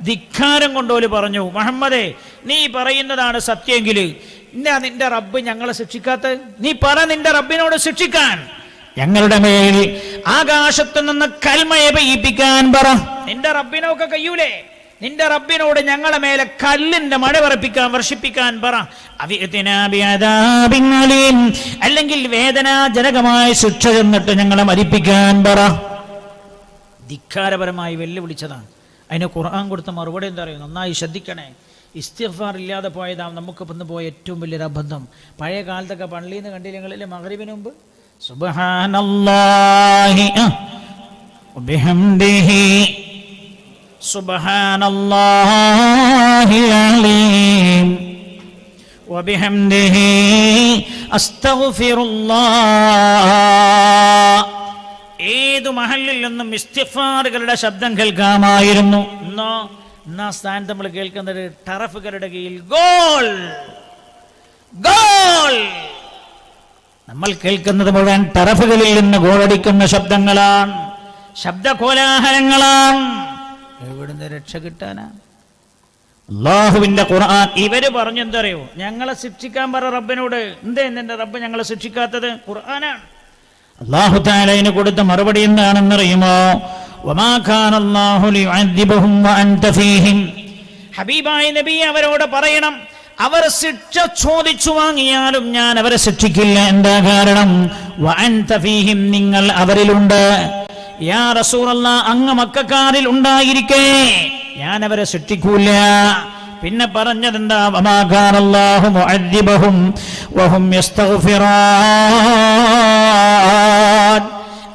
ധിക്കാരം കൊണ്ടോല് പറഞ്ഞു, മുഹമ്മദേ, നീ പറയുന്നതാണ് സത്യമെങ്കിൽ നിന്റെ റബ്ബ് ഞങ്ങളെ ശിക്ഷിക്കാത്ത? നീ പറ നിന്റെ റബ്ബിനോട് ശിക്ഷിക്കാൻ. ഞങ്ങളുടെ മേൽ ആകാശത്തു നിന്ന് കൽമയെ പെയ്യിപ്പിക്കാൻ പറ. നിന്റെ റബ്ബിനൊക്കെ കഴിയൂലേ? നിന്റെ റബ്ബിനോട് ഞങ്ങളെ മേലെ കല്ലിന്റെ മഴ വർഷിപ്പിക്കാൻ പറ. അല്ലെങ്കിൽ വേദനാജനകമായ ശിക്ഷ ചെന്നിട്ട് ഞങ്ങളെ മരിപ്പിക്കാൻ പറ. ധിക്കാരപരമായി വെല്ലുവിളിച്ചതാണ്. അതിന് ഖുർആൻ കൊടുത്ത മറുപടി എന്താ പറയുക? നന്നായി ശ്രദ്ധിക്കണേ. ഇസ്തിഗ്ഫാർ ഇല്ലാതെ പോയതാണ് നമുക്ക് വന്നു പോയ ഏറ്റവും വലിയൊരു അബദ്ധം. പഴയ കാലത്തൊക്കെ പള്ളിയിൽ നിന്ന് കണ്ടില്ലെങ്കിൽ മഗ്‌രിബിന് മുമ്പ് സുബ്ഹാനല്ലാഹി വബിഹംദിഹി സുബ്ഹാനല്ലാഹിൽ അലീം വബിഹംദിഹി അസ്തഗ്ഫിറുല്ലാഹ്. ഏതു മഹല്ലിൽ നിന്നും ഇസ്തിഗ്ഫാറുകളുടെ ശബ്ദം കേൾക്കാമായിരുന്നു. എന്നാ സ്ഥാനത്ത് നമ്മൾ കേൾക്കുന്നത് ടറഫുകളുടെ കീഴിൽ ഗോൾ ഗോൾ. നമ്മൾ കേൾക്കുന്നത് മുഴുവൻ ടറഫുകളിൽ നിന്ന് ഗോളടിക്കുന്ന ശബ്ദങ്ങളാണ്, ശബ്ദകോലാഹലങ്ങളാണ്. എവിടുന്ന് രക്ഷ കിട്ടാനാ? അല്ലാഹുവിന്റെ ഖുർആൻ ഇവര് പറഞ്ഞു എന്തറിയോ? ഞങ്ങളെ ശിക്ഷിക്കാൻ പറ റബ്ബിനോട്. എന്തേ നിന്റെ റബ്ബ് ഞങ്ങളെ ശിക്ഷിക്കാത്തത്? ഖുർആനാണ്. അല്ലാഹു തആല അതിന് കൊടുത്ത മറുപടി എന്താണെന്നറിയുമോ? വമാ കാന അല്ലാഹു ലിയുഅദ്ദിബഹും വഅൻത ഫീഹിം. ഹബീബായ നബി അവരോട് പറയണം, അവർ ശിക്ഷ ചോദിച്ചു വാങ്ങിയാലും ഞാൻ അവരെ ശിക്ഷിക്കില്ല. എന്താ കാരണം? വഅൻത ഫീഹിം, നിങ്ങൾ അവരിലുണ്ട്. യാ റസൂലല്ലാഹ്, അങ്ങ് മക്കക്കാരിൽ ഉണ്ടായിരിക്കെ ഞാൻ അവരെ ശിക്ഷിക്കൂല. പിന്നെ പറഞ്ഞതെന്താ? വമാ കാന അല്ലാഹു മുഅദ്ദിബഹും വഹും യസ്തഗ്ഫിറാൻ.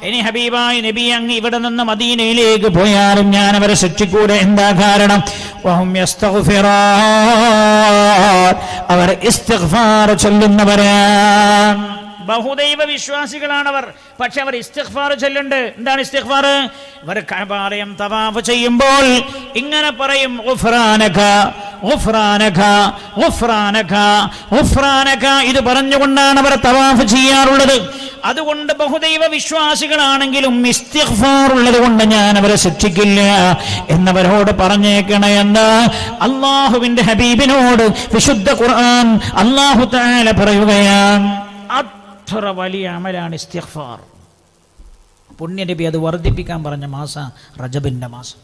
ഇനി ഹബീബായ നബി അങ്ങ് ഇവിടെ നിന്ന് മദീനയിലേക്ക് പോയാലും ഞാൻ അവരെ ശിക്ഷിക്കൂല. എന്താ കാരണം? വഹും യസ്തഗ്ഫിറൂൻ, അവർ ഇസ്തിഗ്ഫാർ ചൊല്ലുന്നവരാണ്. ബഹുദൈവ വിശ്വാസികളാണവർ, പക്ഷെ അവർ ഇസ്തിഗ്ഫാർ ചൊല്ലുന്നുണ്ട്. എന്താണ് ഇസ്തിഗ്ഫാർ? ഇവർ കഅബാലയം തവാഫ് ചെയ്യുമ്പോൾ ഇങ്ങനെ പറയും, ഗുഫ്രാനക ഗുഫ്രാനക ഗുഫ്രാനക ഗുഫ്രാനക. ഇത് പറഞ്ഞുകൊണ്ടാണ് അവർ തവാഫ് ചെയ്യാറുള്ളത്. അതുകൊണ്ട് ബഹുദൈവ വിശ്വാസികളാണെങ്കിലും ഇസ്തിഗ്ഫാർ ഉള്ളത് കൊണ്ട് ഞാൻ അവരെ ശിക്ഷിക്കില്ല എന്നവരോട് പറഞ്ഞേക്കണേ എന്ന് അല്ലാഹുവിന്റെ ഹബീബിനോട് വിശുദ്ധ ഖുർആൻ അല്ലാഹു തആല പറയുകയാണ്. അത്ര വലിയ അമലാണ് ഇസ്തിഗ്ഫാർ. പുണ്യനബി അത് വർദ്ധിപ്പിക്കാൻ പറഞ്ഞ മാസം റജബിന്റെ മാസം.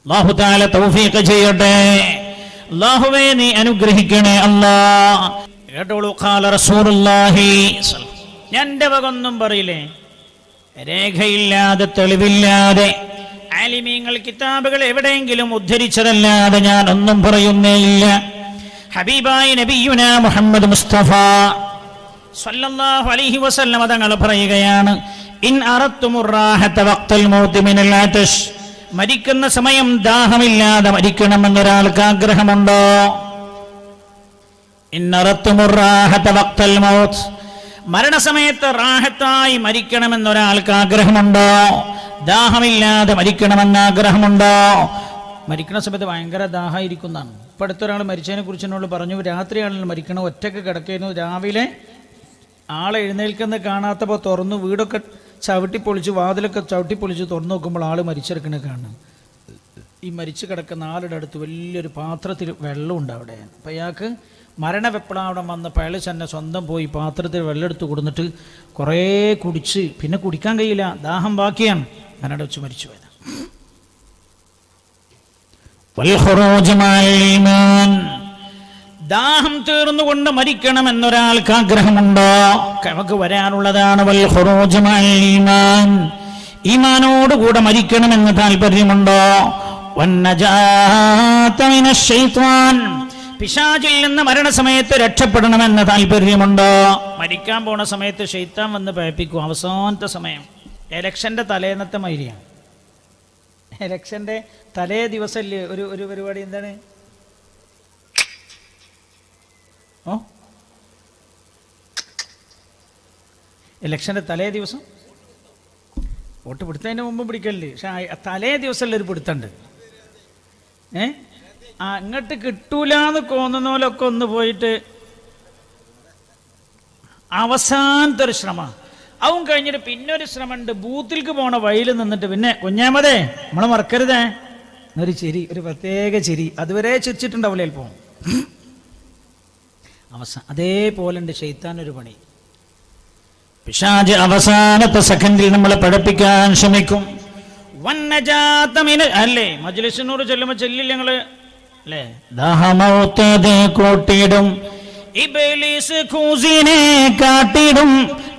അല്ലാഹു തആല തൗഫീഖ് ചെയ്യട്ടെ. അല്ലാഹുവേ നീ അനുഗ്രഹിക്കണേ അല്ലാഹ്. കേട്ടോളൂ, ഖാല റസൂലുള്ളാഹി. ഞാൻ എൻ്റെ വകൊന്നും പറയില്ലേ, രേഖയില്ലാതെ തെളിവില്ലാതെ ആലിമീങ്ങൾ കിതാബുകൾ എവിടെയെങ്കിലും ഉദ്ധരിച്ചതല്ലാതെ ഞാൻ ഒന്നും പറയുന്നേയില്ല. ഹബീബായ നബിയുനാ മുഹമ്മദ് മുസ്തഫ സല്ലല്ലാഹു അലൈഹി വസല്ലം തങ്ങൾ പറയുകയാണ്, ഇൻ അറത്തുമുർ റാഹത വഖ്തൽ മൗതി മിനൽ അതശ്. മരിക്കുന്ന സമയം ദാഹമില്ലാതെ മരിക്കണമെന്നൊരാൾക്ക് ആഗ്രഹമുണ്ടോ? ഇൻ അറത്തുമുർ റാഹത വഖ്തൽ മൗത്, മരണസമയത്ത് റാഹത്തായി മരിക്കണമെന്നൊരാൾക്ക് ആഗ്രഹമുണ്ടോ? ദാഹമില്ലാതെ മരിക്കണമെന്ന് ആഗ്രഹമുണ്ടോ? മരിക്കുന്ന സമയത്ത് ഭയങ്കര ദാഹമായിരിക്കുന്നതാണ്. ഇപ്പം അടുത്തൊരാൾ മരിച്ചതിനെ കുറിച്ച് എന്നോട് പറഞ്ഞു, രാത്രിയാണെങ്കിലും മരിക്കണം, ഒറ്റയ്ക്ക് കിടക്കുന്നു, രാവിലെ ആളെ എഴുന്നേൽക്കുന്ന കാണാത്തപ്പോൾ തുറന്നു വീടൊക്കെ ചവിട്ടിപ്പൊളിച്ച് വാതിലൊക്കെ ചവിട്ടിപ്പൊളിച്ച് തുറന്നു നോക്കുമ്പോൾ ആൾ മരിച്ചെടുക്കണ കാണും. ഈ മരിച്ചു കിടക്കുന്ന ആളുടെ അടുത്ത് വലിയൊരു പാത്രത്തിൽ വെള്ളമുണ്ട് അവിടെ. അപ്പം അയാൾക്ക് മരണവെപ്പളാവണം വന്നപ്പോൾ അയാൾ തന്നെ സ്വന്തം പോയി പാത്രത്തിൽ വെള്ളം എടുത്ത് കൊടുത്തിട്ട് കുറേ കുടിച്ച് പിന്നെ കുടിക്കാൻ കഴിയില്ല, ദാഹം ബാക്കിയാണ്, അങ്ങനെ വെച്ച് മരിച്ചു പോയത്. ദാഹം തീർന്നുകൊണ്ട് മരിക്കണമെന്നൊരാൾക്ക് ആഗ്രഹമുണ്ടോ? നമുക്ക് വരാനുള്ളതാണ് വൽ ഖുറൂജ് മഅൽ ഈമാൻ. ഈമാനോടുകൂടെ മരിക്കണമെന്ന് താല്പര്യമുണ്ടോ? വന്നജാത മിനശ് ശൈത്വാൻ, പിശാചിൽ നിന്ന് മരണസമയത്ത് രക്ഷപ്പെടണമെന്ന് താല്പര്യമുണ്ടോ? മരിക്കാൻ പോണ സമയത്ത് ശൈത്താൻ വന്ന് പേപ്പിക്കും. അവസാനത്തെ സമയം എലക്ഷൻ്റെ തലേന്നത്തെ മൈരിയാണ്. എലക്ഷൻ്റെ തലേ ദിവസമല്ലേ ഒരു പരിപാടി, എന്താണ് ഇലക്ഷൻ്റെ തലേ ദിവസം വോട്ട് പിടുത്തതിന് മുമ്പ് പിടിക്കലുണ്ട്, പക്ഷെ തലേ ദിവസമല്ല ഒരു പിടുത്തുണ്ട്. അങ്ങോട്ട് കിട്ടൂലെന്ന് തോന്നുന്ന പോലൊക്കെ ഒന്ന് പോയിട്ട് അവസാനത്തെ ഒരു ശ്രമം, അതും കഴിഞ്ഞിട്ട് പിന്നെ ഒരു ശ്രമമുണ്ട്, ബൂത്തിലേക്ക് പോണ വഴിയിൽ നിന്നിട്ട് പിന്നെ കുഞ്ഞാമതേ നമ്മളെ മറക്കരുതേ എന്നൊരു ചിരി, ഒരു പ്രത്യേക ചിരി. അതുവരെ ചിരിച്ചിട്ടുണ്ടാവില്ല ചിലപ്പോൾ. അതേപോലെ ഉണ്ട് ശൈത്താനൊരു പണി. പിശാച് അവസാനത്തെ സെക്കൻഡിൽ നമ്മളെ പഠിപ്പിക്കാൻ ശ്രമിക്കും. അല്ലേ മജ്ലിസിനോട് ചെല്ലുമ്പോൾ ചെല്ലില്ല ഞങ്ങള് അല്ലേ, ദാഹമൗത്തത് കൂട്ടിടും ഇബ്ലീസ് ഖൂസിനെ കാട്ടിടും,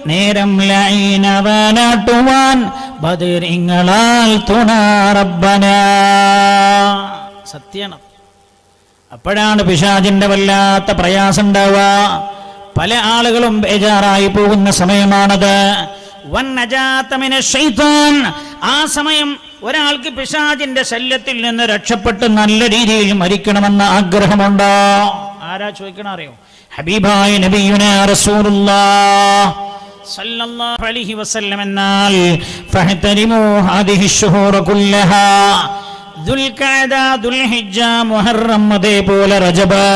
നേരം ലൈനവനാട്ടുവാൻ ബദരിങ്ങളാൽ തുണ റബ്ബന. സത്യാണ്. അപ്പോഴാണ് പിശാചിന്റെ വല്ലാത്ത പ്രയാസം ഉണ്ടാവുക. പല ആളുകളും ബേജാറായി പോകുന്ന സമയമാണത്. ആ സമയം ഒരാൾക്ക് പിശാചിന്റെ ശല്യത്തിൽ നിന്ന് രക്ഷപ്പെട്ട് നല്ല രീതിയിൽ മരിക്കണമെന്ന ആഗ്രഹമുണ്ടോ? ആരാ ചോദിക്കണം അറിയോ? ഹബീബായ നബിയുനാ റസൂലുള്ളാഹ് സല്ലല്ലാഹു അലൈഹി വസല്ലം എന്നാൽ ഫഹ്തരിമു ഹാദിഹി ശുഹൂറ കുല്ലഹാ, ദുൽഖഅദ, ദുൽഹിജ്ജ, മുഹറം, അതേപോലെ റജബ്,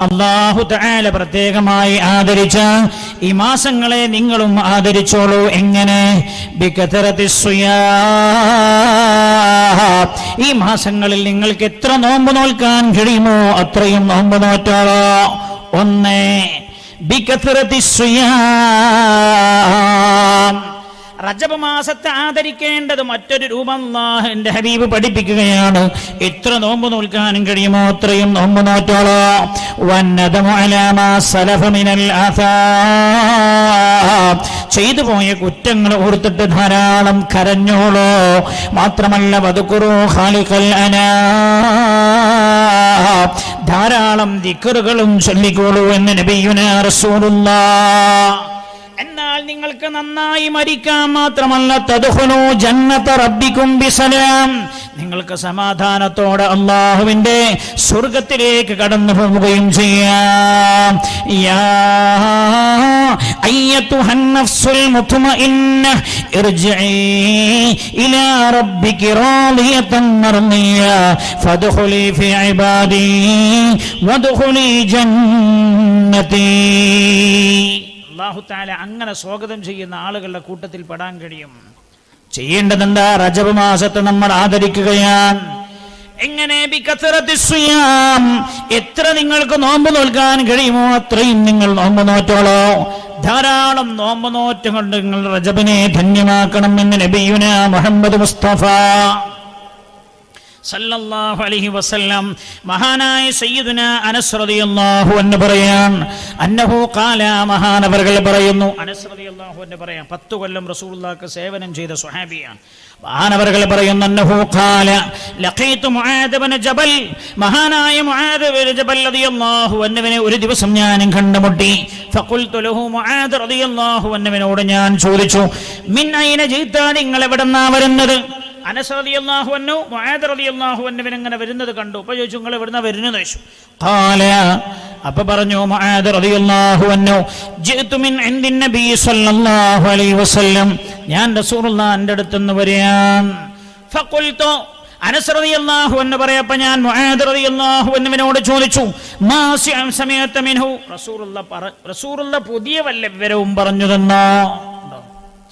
അല്ലാഹു തആല പ്രത്യേകമായി ആദരിച്ച ഈ മാസങ്ങളെ നിങ്ങളും ആദരിച്ചോളൂ. എങ്ങനെ? ബികതറത്തിസ് സിയാം. ഈ മാസങ്ങളിൽ നിങ്ങൾക്ക് എത്ര നോമ്പ് നോൽക്കാൻ കഴിയുമോ അത്രയും നോമ്പ് നോറ്റോളൂ. ഒന്ന്, ബികതറത്തിസ് സിയാം. റജബ് മാസത്തെ ആദരിക്കേണ്ടത് മറ്റൊരു രൂപം അല്ലാഹുവിന്റെ ഹബീബ് പഠിപ്പിക്കുകയാണ്. എത്ര നോമ്പ് നോൽക്കാനും കഴിയുമോ അത്രയും നോമ്പ് നോറ്റോളൂ. വന്നദമു അലാ മാ സലഫ മിനൽ ആസാം. ചെയ്തു പോയ കുറ്റങ്ങൾ ഓർത്തിട്ട് ധാരാളം കരഞ്ഞോളൂ. മാത്രമല്ല വദ്കുറൂ ഖാലിഖൽ അനാം, ധാരാളം ദിക്റുകളും ചൊല്ലിക്കോളൂ എന്ന് നബിയുനാ റസൂലുള്ളാഹ്. എന്നാൽ നിങ്ങൾക്ക് നന്നായി മരിക്കാൻ മാത്രമല്ല, തദ്ഖുലൂ ജന്നത റബ്ബികും ബിസലാം, നിങ്ങൾക്ക് സമാധാനത്തോടെ അല്ലാഹുവിന്റെ സ്വർഗ്ഗത്തിലേക്ക് കടന്നു പോവുകയും ചെയ്യാം. യാ അയ്യതുഹൻ നഫ്സുൽ മുത്മഇന്ന ഇർജിഇ ഇലാ റബ്ബികി റാദിയതൻ മർദിയ ഫദ്ഖുലി ഫീ ഇബാദി വദ്ഖുലി ജന്നതി. അല്ലാഹു തആല അങ്ങനെ സ്വാഗതം ചെയ്യുന്ന ആളുകളുടെ കൂട്ടത്തിൽ പെടാൻ കഴിയും. ചെയ്യേണ്ടതെന്താ? റജബ് മാസത്തെ നമ്മൾ ആദരിക്കുകയാണ്. എങ്ങനെ? ബികസറത്തിസ്സിയാം, എത്ര നിങ്ങൾക്ക് നോമ്പ് നോൽക്കാൻ കഴിയുമോ അത്രയും നിങ്ങൾ നോമ്പ് നോറ്റോളോ. ധാരാളം നോമ്പ് നോറ്റുകൊണ്ട് നിങ്ങൾ റജബിനെ ധന്യമാക്കണം എന്ന് നബിയുനാ മുഹമ്മദ് മുസ്തഫ സല്ലല്ലാഹു അലൈഹി വസല്ലം മഹാനായ സയ്യിദുനാ അനസ് റളിയല്ലാഹു അൻഹു പറയാൻ, അന്നഹു ഖാല, മഹാനവർകൾ പറയുന്നു, അനസ് റളിയല്ലാഹു അൻഹു പറയാൻ, 10 കൊല്ലം റസൂലുള്ളാഹിക്ക് സേവനം ചെയ്ത സ്വഹാബിയാണ്. മഹാനവർകൾ പറയുന്നു, അന്നഹു ഖാല ലഖീതു മുആദ് ഇബ്നു ജബൽ, മഹാനായ മുആദ് ഇബ്നു ജബൽ റളിയല്ലാഹു അൻഹുവിനെ ഒരു ദിവസം ഞാൻ കണ്ടുമുട്ടി. ഫഖുൽതു ലഹു, മുആദ് റളിയല്ലാഹു അൻഹുവിനോട് ഞാൻ ചോദിച്ചു, മിൻ ഐന ജിത, നിങ്ങൾ എവിടെന്നാ വരുന്നത്? അനസ് റളിയല്ലാഹു അൻഹു മുആദ് റളിയല്ലാഹു അൻഹുവിനെ ഇങ്ങനെ വരുന്നത് കണ്ടു. അപ്പോൾ ചോദിച്ചു, നിങ്ങൾ എവിടുന്നാ വരുന്നത് ചോദിച്ചു. ഖാല, അപ്പോൾ പറഞ്ഞു മുആദ് റളിയല്ലാഹു അൻഹു, ജിഅ്തു മിൻ ഇൻദി നബി സല്ലല്ലാഹു അലൈഹി വസല്ലം, ഞാൻ റസൂലുള്ളാഹിന്റെ അടുത്ത് നിന്ന് വരികയാണ്. ഫഖുൽതു, അനസ് റളിയല്ലാഹു അൻഹു പറയപ്പോൾ ഞാൻ മുആദ് റളിയല്ലാഹു അൻഹുവിനോട് ചോദിച്ചു, മാ സമയത മിൻഹു, റസൂലുള്ള പുതിയ വല്ല വിവരവും പറഞ്ഞു തന്നോ?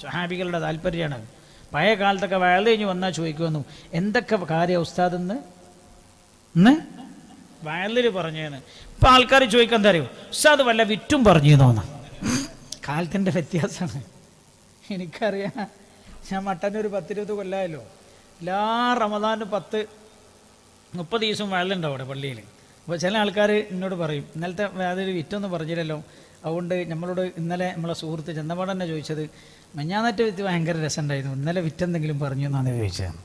സ്വഹാബികളുടെ താല്പര്യമാണ്. പഴയ കാലത്തൊക്കെ വയൽ കഴിഞ്ഞ് വന്നാൽ ചോദിക്കുമെന്നു, എന്തൊക്കെ കാര്യം ഉസ്താദെന്ന് ഇന്ന് വയലിൽ പറഞ്ഞേന്ന്. ഇപ്പം ആൾക്കാർ ചോദിക്കാൻ എന്താ അറിയോ, ഉസ്താദ് വല്ല വിറ്റും പറഞ്ഞു തോന്നാ. കാലത്തിൻ്റെ വ്യത്യാസമാണ്. എനിക്കറിയാം, ഞാൻ മട്ടന്നൊരു 10-20 കൊല്ലമായല്ലോ. എല്ലാ റമദാനും 10-30 ദിവസം വയലുണ്ടാവും അവിടെ പള്ളിയിൽ. അപ്പോൾ ചില ആൾക്കാർ എന്നോട് പറയും, ഇന്നലത്തെ അതൊരു വിറ്റൊന്നും പറഞ്ഞില്ലല്ലോ, അതുകൊണ്ട് നമ്മളോട് ഇന്നലെ നമ്മളെ സുഹൃത്ത് ചെന്നപാട് തന്നെ ചോദിച്ചത്, മഞ്ഞാന്നറ്റ് വിറ്റ് ഭയങ്കര രസമുണ്ടായിരുന്നു, ഇന്നലെ വിറ്റെന്തെങ്കിലും പറഞ്ഞു എന്നാണ് ചോദിച്ചത്.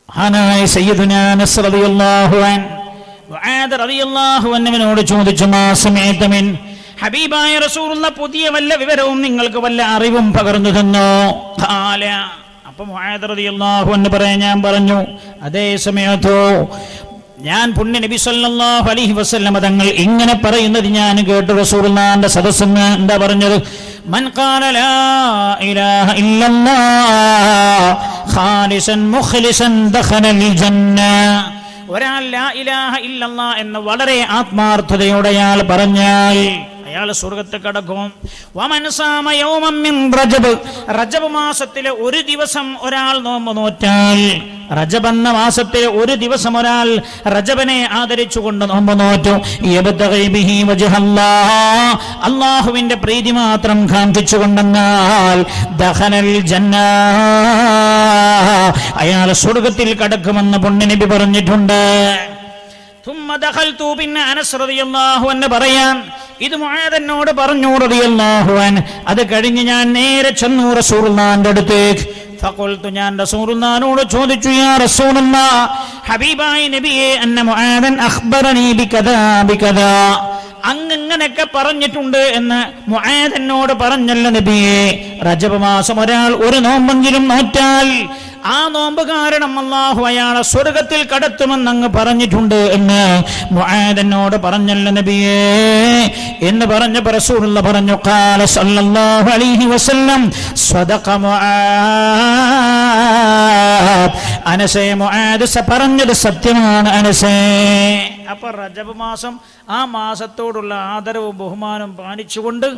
മഹാനായ സയ്യിദുനാ അനസ് റളിയല്ലാഹു അൻഹു മുആദ് റളിയല്ലാഹു അൻഹുവിനോട് ചോദിച്ചു, മാ സമയത മിൻ, ഹബീബായ റസൂലുള്ള പുതിയ വല്ല വിവരവും നിങ്ങൾക്ക് വല്ല അറിവും പകർന്നു തന്നോ? ഖാല, അപ്പോൾ മുആദ് റളിയല്ലാഹു അൻഹു പറയാൻ, ഞാൻ പറഞ്ഞു, അതേ സമയത്തോ ഞാൻ പുണ്യ നബി സല്ലല്ലാഹു അലൈഹി വസല്ലം തങ്ങൾ ഇങ്ങനെ പറയുന്നത് ഞാൻ കേട്ടു. റസൂലുള്ളാഹിന്റെ സദസ്സെന്ന് എന്താ പറഞ്ഞത്? മൻ ഖാല ലാ ഇലാഹ ഇല്ലല്ലാഹ് ഖാലിസൻ മുഖ്ലിസൻ ദഖലൽ ജന്ന, ഒരാൾ ലാ ഇലാഹ ഇല്ലല്ലാഹ് എന്ന് വളരെ ആത്മാർത്ഥതയോടെ അയാൾ പറഞ്ഞാൽ അയാൾ സ്വർഗ്ഗത്തിൽ കടക്കും. വമൻ സാമ യൗമൻ മിൻ റജബ്, റജബ് മാസത്തിലെ ഒരു ദിവസം ഒരാൾ നോമ്പ് നോറ്റാൽ, റജബ് എന്ന മാസത്തിലെ ഒരു ദിവസം ഒരാൾ റജബിനെ ആദരിച്ചുകൊണ്ട് നോമ്പ് നോറ്റു, യബ്തഗി ബിഹി വജ്ഹല്ലാഹ്, അല്ലാഹുവിന്റെ പ്രീതി മാത്രം കാംക്ഷിച്ചുകൊണ്ടെന്നാൽ, ദഖലൽ ജന്ന, അയാൾ സ്വർഗ്ഗത്തിൽ കടക്കുമെന്ന് പുണ്യനബി പറഞ്ഞിട്ടുണ്ട്. ثم دخلت, പിന്നെ അനസ് റളിയല്ലാഹു അൻഹു പറയാൻ, ഇത് മുആദിനോട് പറഞ്ഞു റളിയല്ലാഹു അൻഹു. അത് കഴിഞ്ഞ് ഞാൻ നേരെ ചെന്നു റസൂലുള്ളാഹിന്റെ അടുത്തേക്ക്. ഫഖുൽതു, ഞാൻ റസൂലുള്ളാഹിനോട് ചോദിച്ചു, യാ റസൂലല്ലാഹ്, ഹബീബായ നബിയെ, അന്ന മുആദൻ അഖ്ബറനി ബികദാ ബികദാ, അങ്ങനെയൊക്കെ പറഞ്ഞിട്ടുണ്ട് എന്ന് മുആദ് എന്നോട് പറഞ്ഞല്ലോ നബിയെ. റജബ് മാസം ഒരാൾ ഒരു നോമ്പെങ്കിലും നോറ്റാൽ ആ നോമ്പ് കാരണം അല്ലാഹു അയാളെ സ്വർഗ്ഗത്തിൽ കടത്തുമെന്ന് അങ്ങ് പറഞ്ഞിട്ടുണ്ട് എന്ന് മുആദ് എന്നോട് പറഞ്ഞല്ലോ നബിയെ എന്ന് പറഞ്ഞപ്പോൾ റസൂലുള്ളാഹി പറഞ്ഞു, ഖാല സല്ലല്ലാഹു അലൈഹി വസല്ലം, സ്വദഖ മുആദ്, അനസേ മുആദ് പറഞ്ഞത് സത്യമാണ് അനസേ. അപ്പൊ റജബ് മാസം, ആ മാസത്തോടുള്ള ആദരവും ബഹുമാനവും പാലിച്ചുകൊണ്ട്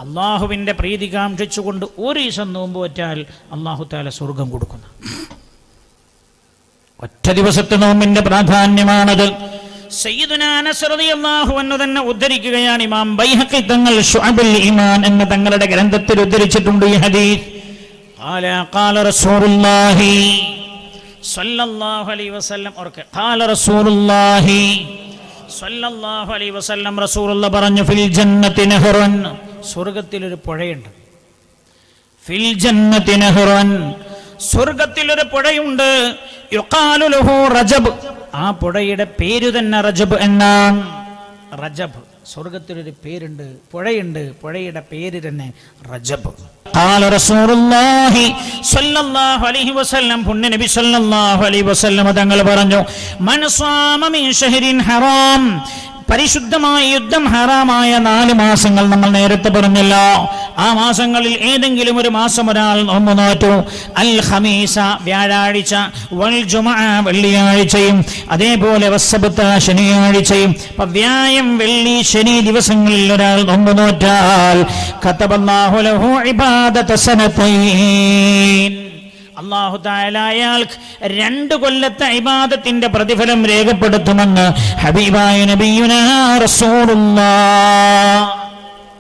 അള്ളാഹുവിൻ്റെ പ്രീതി കാംക്ഷിച്ചുകൊണ്ട് ഒരു ദിവസം നോമ്പ് വറ്റാൽ അള്ളാഹു തആല സ്വർഗം കൊടുക്കുന്നു. ഒറ്റ ദിവസത്തെ നോമ്പിന്റെ പ്രാധാന്യമാണത്. സയ്യിദുനാ അനസ് റളിയല്ലാഹു അൻഹു തന്നെ ഉദ്ധരിക്കുകയാണ്. ഇമാം ബൈഹഖി തങ്ങൾ ശുഅബുൽ ഈമാൻ എന്ന തങ്ങളുടെ ഗ്രന്ഥത്തിൽ ഉദ്ധരിച്ചിട്ടുണ്ട് ഈ ഹദീസ്. ഖാല റസൂലുള്ളാഹി സ്വല്ലല്ലാഹു അലൈഹി വസല്ലം, ഓർക്കെ, ഖാല റസൂലുള്ളാഹി സ്വല്ലല്ലാഹു അലൈഹി വസല്ലം, റസൂലുള്ളാഹി പറഞ്ഞു, ഫിൽ ജന്നത്തി നഹറുൻ, സ്വർഗ്ഗത്തിലൊരു പുഴയുണ്ട്. ഫിൽ ജന്നത്തി നഹറുൻ, സ്വർഗ്ഗത്തിലൊരു പുഴയുണ്ട്. യുഖാലു ലഹു റജബ്, ആ പുഴയുടെ പേര് തന്നെ റജബ് എന്നാണ്. റജബ് സ്വർഗത്തിലൊരു പേരുണ്ട്, പുഴയുണ്ട്, പുഴയുടെ പേര് തന്നെ റജബ്. ഖാല റസൂലുള്ളാഹി സ്വല്ലല്ലാഹു അലൈഹി വസല്ലം, പുണ്യ നബി സ്വല്ലല്ലാഹു അലൈഹി വസല്ലം തങ്ങൾ പറഞ്ഞു, മൻ സാമ മിൻ ശഹരിൻ ഹറാം, പരിശുദ്ധമായ യുദ്ധം ഹറാമായ 4 മാസങ്ങൾ നമ്മൾ നേരത്തെ പറഞ്ഞല്ലോ. ആ മാസങ്ങളിൽ ഏതെങ്കിലും ഒരു മാസം ഒരാൾ നോമ്പ് നോറ്റു, അൽ ഖമീസ വ്യാഴാഴ്ച, വൽ ജുമഅ വെള്ളിയാഴ്ചയും, അതേപോലെ വസ്സബ്ത ശനിയാഴ്ചയും. വ്യാഴം, വെള്ളി, ശനി ദിവസങ്ങളിൽ ഒരാൾ നോമ്പ് നോറ്റാൽ കതബല്ലാഹു ലഹു ഇബാദത സനതൈൻ, അല്ലാഹു തആല അയാൾക്ക് 2 കൊല്ലത്തെ ഇബാദത്തിന്റെ പ്രതിഫലം രേഖപ്പെടുത്തുമെന്ന് ഹബീബായ നബിയുനാ റസൂലുള്ളാഹ്.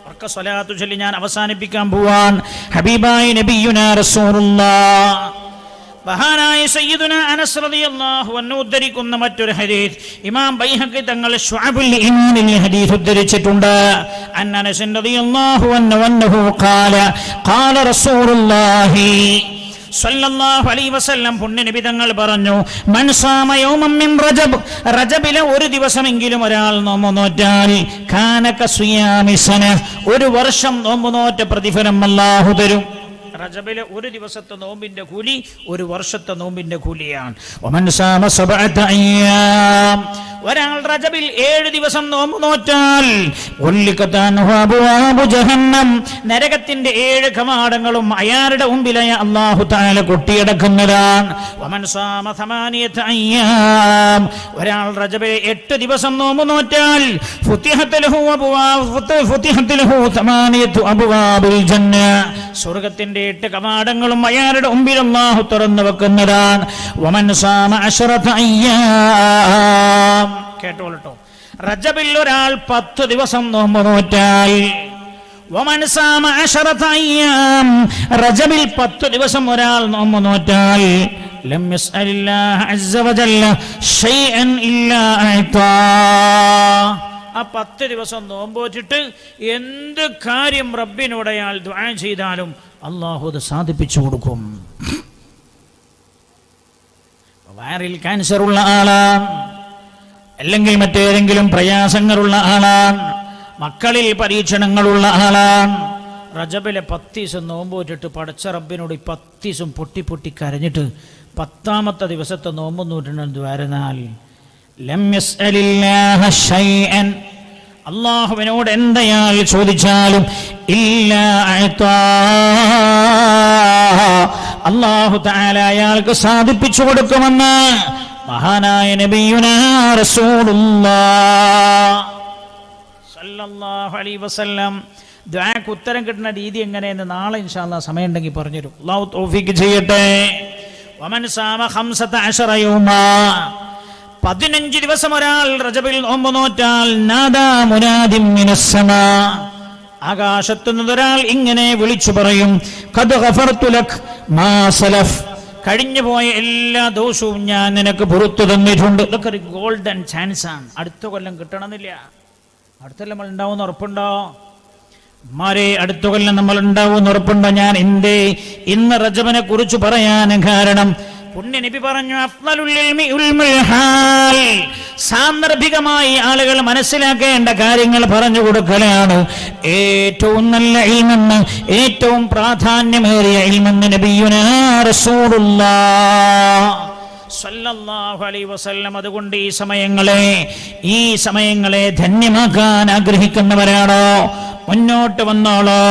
ഉറക്കെ സ്വലാത്തു ചൊല്ലി ഞാൻ അവസാനിപ്പിക്കാൻ പോവാൻ. ഹബീബായ നബിയുനാ റസൂലുള്ളാഹ്. മഹാനായ സയ്യിദുനാ അനസ് റളിയല്ലാഹു അൻഹു ഉദ്ധരിക്കുന്ന മറ്റൊരു ഹദീസ് ഇമാം ബൈഹഖി തങ്ങൾ ശുഅബുൽ ഈമാനിൽ ഹദീസ് ഉദ്ധരിച്ചിട്ടുണ്ട്. അനസ് റളിയല്ലാഹു അൻഹു ഖാല ഖാല റസൂലുള്ളാഹി സ്വല്ലല്ലാഹു അലൈഹി വസല്ലം, പുണ്യ നബി തങ്ങൾ പറഞ്ഞു, മൻ സാമ യൗമൻ മിൻ റജബ്, റജബിലെ ഒരു ദിവസമെങ്കിലും ഒരാൾ നോമ്പ് നോറ്റാൽ കാന കസിയാമി സന, ഒരു വർഷം നോമ്പ് നോറ്റ പ്രതിഫലം അല്ലാഹു തരും. റജബിലെ ഒരു ദിവസത്തെ നോമ്പിന്റെ കൂലി 1 വർഷത്തെ നോമ്പിന്റെ കൂലിയാണ്. വമൻ സാമ സബഅത അയ്യാം, ഒരാൾ റജബിൽ 7 ദിവസം നോമ്പ് നോറ്റാൽ ജഹന്നം, നരകത്തിന്റെ 7 കവാടങ്ങളും അയാളുടെ മുമ്പിലായ അല്ലാഹു തആല കൊട്ടിയടക്കുന്നതാണ്. വമൻ സാമ സമാനിയത അയ്യാം, ഒരാൾ റജബിൽ 8 ദിവസം നോമ്പ് നോറ്റാൽ ഫുതിഹത ലഹു സമാനിയതു അബ്വാബിൽ ജന്ന, സ്വർഗ്ഗത്തിന്റെ 8 കവാടങ്ങളും അയാളുടെ മുമ്പിൽ അല്ലാഹു തുറന്നു വെക്കുന്നതാണ്. വമൻ സാമ അശറത അയ്യാം, കേട്ടോളട്ടോ, റജബിൽ ഒരാൾ 10 ദിവസം നോമ്പ് നോറ്റാൽ, വമൻ സാമ അശറത അയ്യാം, റജബിൽ 10 ദിവസം ഒരാൾ നോമ്പ് നോറ്റാൽ, ലം യസ്അലില്ലാഹ അസ്സ വജല്ല ശൈഅൻ ഇല്ലാ അഅതാ, ആ 10 ദിവസം നോമ്പ് വെച്ചിട്ട് എന്ത് കാര്യം റബ്ബിനോട് അയാൾ ദുആ ചെയ്താലും അല്ലാഹു അത് സാധിപ്പിച്ചു കൊടുക്കും. വയറിൽ ക്യാൻസർ ഉള്ള ആളാണ്, അല്ലെങ്കിൽ മറ്റേതെങ്കിലും പ്രയാസങ്ങളുള്ള ആളാണ്, മക്കളിൽ പരീക്ഷണങ്ങളുള്ള ആളാണ്, റജബിലെ 10 ദിവസം നോമ്പ് വെച്ചിട്ട് പടച്ച റബ്ബിനോട് 10 ദിവസം പൊട്ടി പൊട്ടി കരഞ്ഞിട്ട് 10ാമത്തെ ദിവസത്തെ നോമ്പ് നൂറ്റുണ്ടെന്ന് ദ്വാരനാൽ ലം യസ്അലില്ലാഹ ശൈഅൻ, അല്ലാഹുവിനോട് എന്തയാൾ ചോദിച്ചാലും ഇല്ലാ അഅതാ, അല്ലാഹു തആല അയാൾക്ക് സാധിപ്പിച്ചു കൊടുക്കുമെന്ന് മഹാനായ നബിയുനാ റസൂലുള്ളാഹ് സ്വല്ലല്ലാഹു അലൈഹി വസല്ലം. ദുആക്ക് ഉത്തരം കിട്ടുന്ന രീതി എങ്ങനെയെന്ന് നാളെ ഇൻഷാ അല്ലാഹ് സമയം ഉണ്ടെങ്കിൽ പറഞ്ഞുതരും. അല്ലാഹു തൗഫീഖ് ചെയ്യട്ടെ. വമൻ സാമ 15 യൗമാ, 15 ദിവസം ഒരാൾ റജബിൽ നോമ്പ് നോറ്റാൽ നാദാ മുനാദിൻ മിനസ്സമാ, ആകാശത്തു നിന്നൊരാൾ ഇങ്ങനെ വിളിച്ചു പറയും, ഖദ് ഗഫർതു ലക് മാ സലഫ്, കഴിഞ്ഞു പോയ എല്ലാ ദോഷവും ഞാൻ നിനക്ക് പുറത്തു തന്നിട്ടുണ്ട്. ഇതൊക്കെ ഒരു ഗോൾഡൻ ചാൻസ് ആണ്. അടുത്ത കൊല്ലം കിട്ടണമെന്നില്ല. അടുത്ത കൊല്ലം നമ്മൾ ഉണ്ടാവുമെന്ന് ഉറപ്പുണ്ടോ? മാരെ, അടുത്ത കൊല്ലം നമ്മൾ ഉണ്ടാവുമെന്ന് ഉറപ്പുണ്ടോ? ഞാൻ ഇന്ന് റജബിനെ കുറിച്ച് പറയാൻ കാരണം പുണ്യ നബി പറഞ്ഞു, അഫ്ളലുൽ ഇൽമി ഉൽമുൽ ഹാൽ, സാന്ദർഭികമായി ആളുകൾ മനസ്സിലാക്കേണ്ട കാര്യങ്ങൾ പറഞ്ഞു കൊടുക്കലാണ് ഏറ്റവും നല്ല ഇൽമെന്ന്, ഏറ്റവും പ്രാധാന്യമേറിയ ഇൽമെന്ന് നബിയുനാ റസൂലുള്ളാഹ് സ്വല്ലല്ലാഹു അലൈഹി വസല്ലം. അതുകൊണ്ട് ഈ സമയങ്ങളെ ധന്യമാക്കാൻ ആഗ്രഹിക്കുന്നവരാണോ മുന്നോട്ട് വന്നോളോ.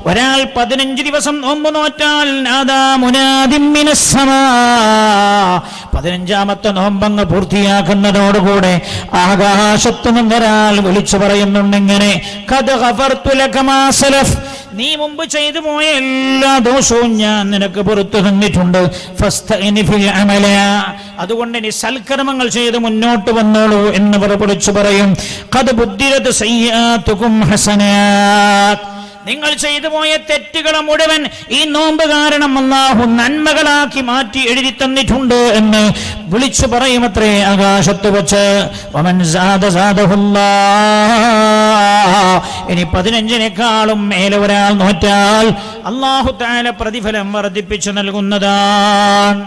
ഒരാൾ 15 ദിവസം നോമ്പ് നോറ്റാൽ നാദാ മുനാദിൻ മിനസ്സമാ, 15ാമത്തെ നോമ്പങ്ങ് പൂർത്തിയാക്കുന്നതോടുകൂടെ ആകാശത്തു നിന്നൊരാൾ വിളിച്ചു പറയുന്നുണ്ടെങ്ങനെ, ഖദ് ഗഫർതു ലക മാ സലഫ്, നീ മുമ്പ് ചെയ്തു പോയ എല്ലാ ദോഷവും ഞാൻ നിനക്ക് പുറത്തു തന്നിട്ടുണ്ട്. ഫസ്തഇനി ഫിൽ അമല, അതുകൊണ്ട് നീ സൽക്കർമ്മങ്ങൾ ചെയ്ത് മുന്നോട്ട് വന്നോളൂ എന്ന് വിളിച്ചു പറയും. ഖദ് ബുദ്ദിലത് സയ്യാതുകും ഹസനാത്, നിങ്ങൾ ചെയ്തു പോയ തെറ്റുകൾ മുഴുവൻ ഈ നോമ്പ് കാരണം അല്ലാഹു നന്മകളാക്കി മാറ്റി എഴുതി തന്നിട്ടുണ്ട് എന്ന് വിളിച്ചു പറയുമത്രേ ആകാശത്ത് വെച്ച്. വമൻ സാദ സാദഹുല്ലാഹ്, ഇനി 15-നേക്കാളും മേലെ ഒരാൾ നോറ്റാൽ അല്ലാഹു തആല പ്രതിഫലം വർദ്ധിപ്പിച്ചു നൽകുന്നതാണ്.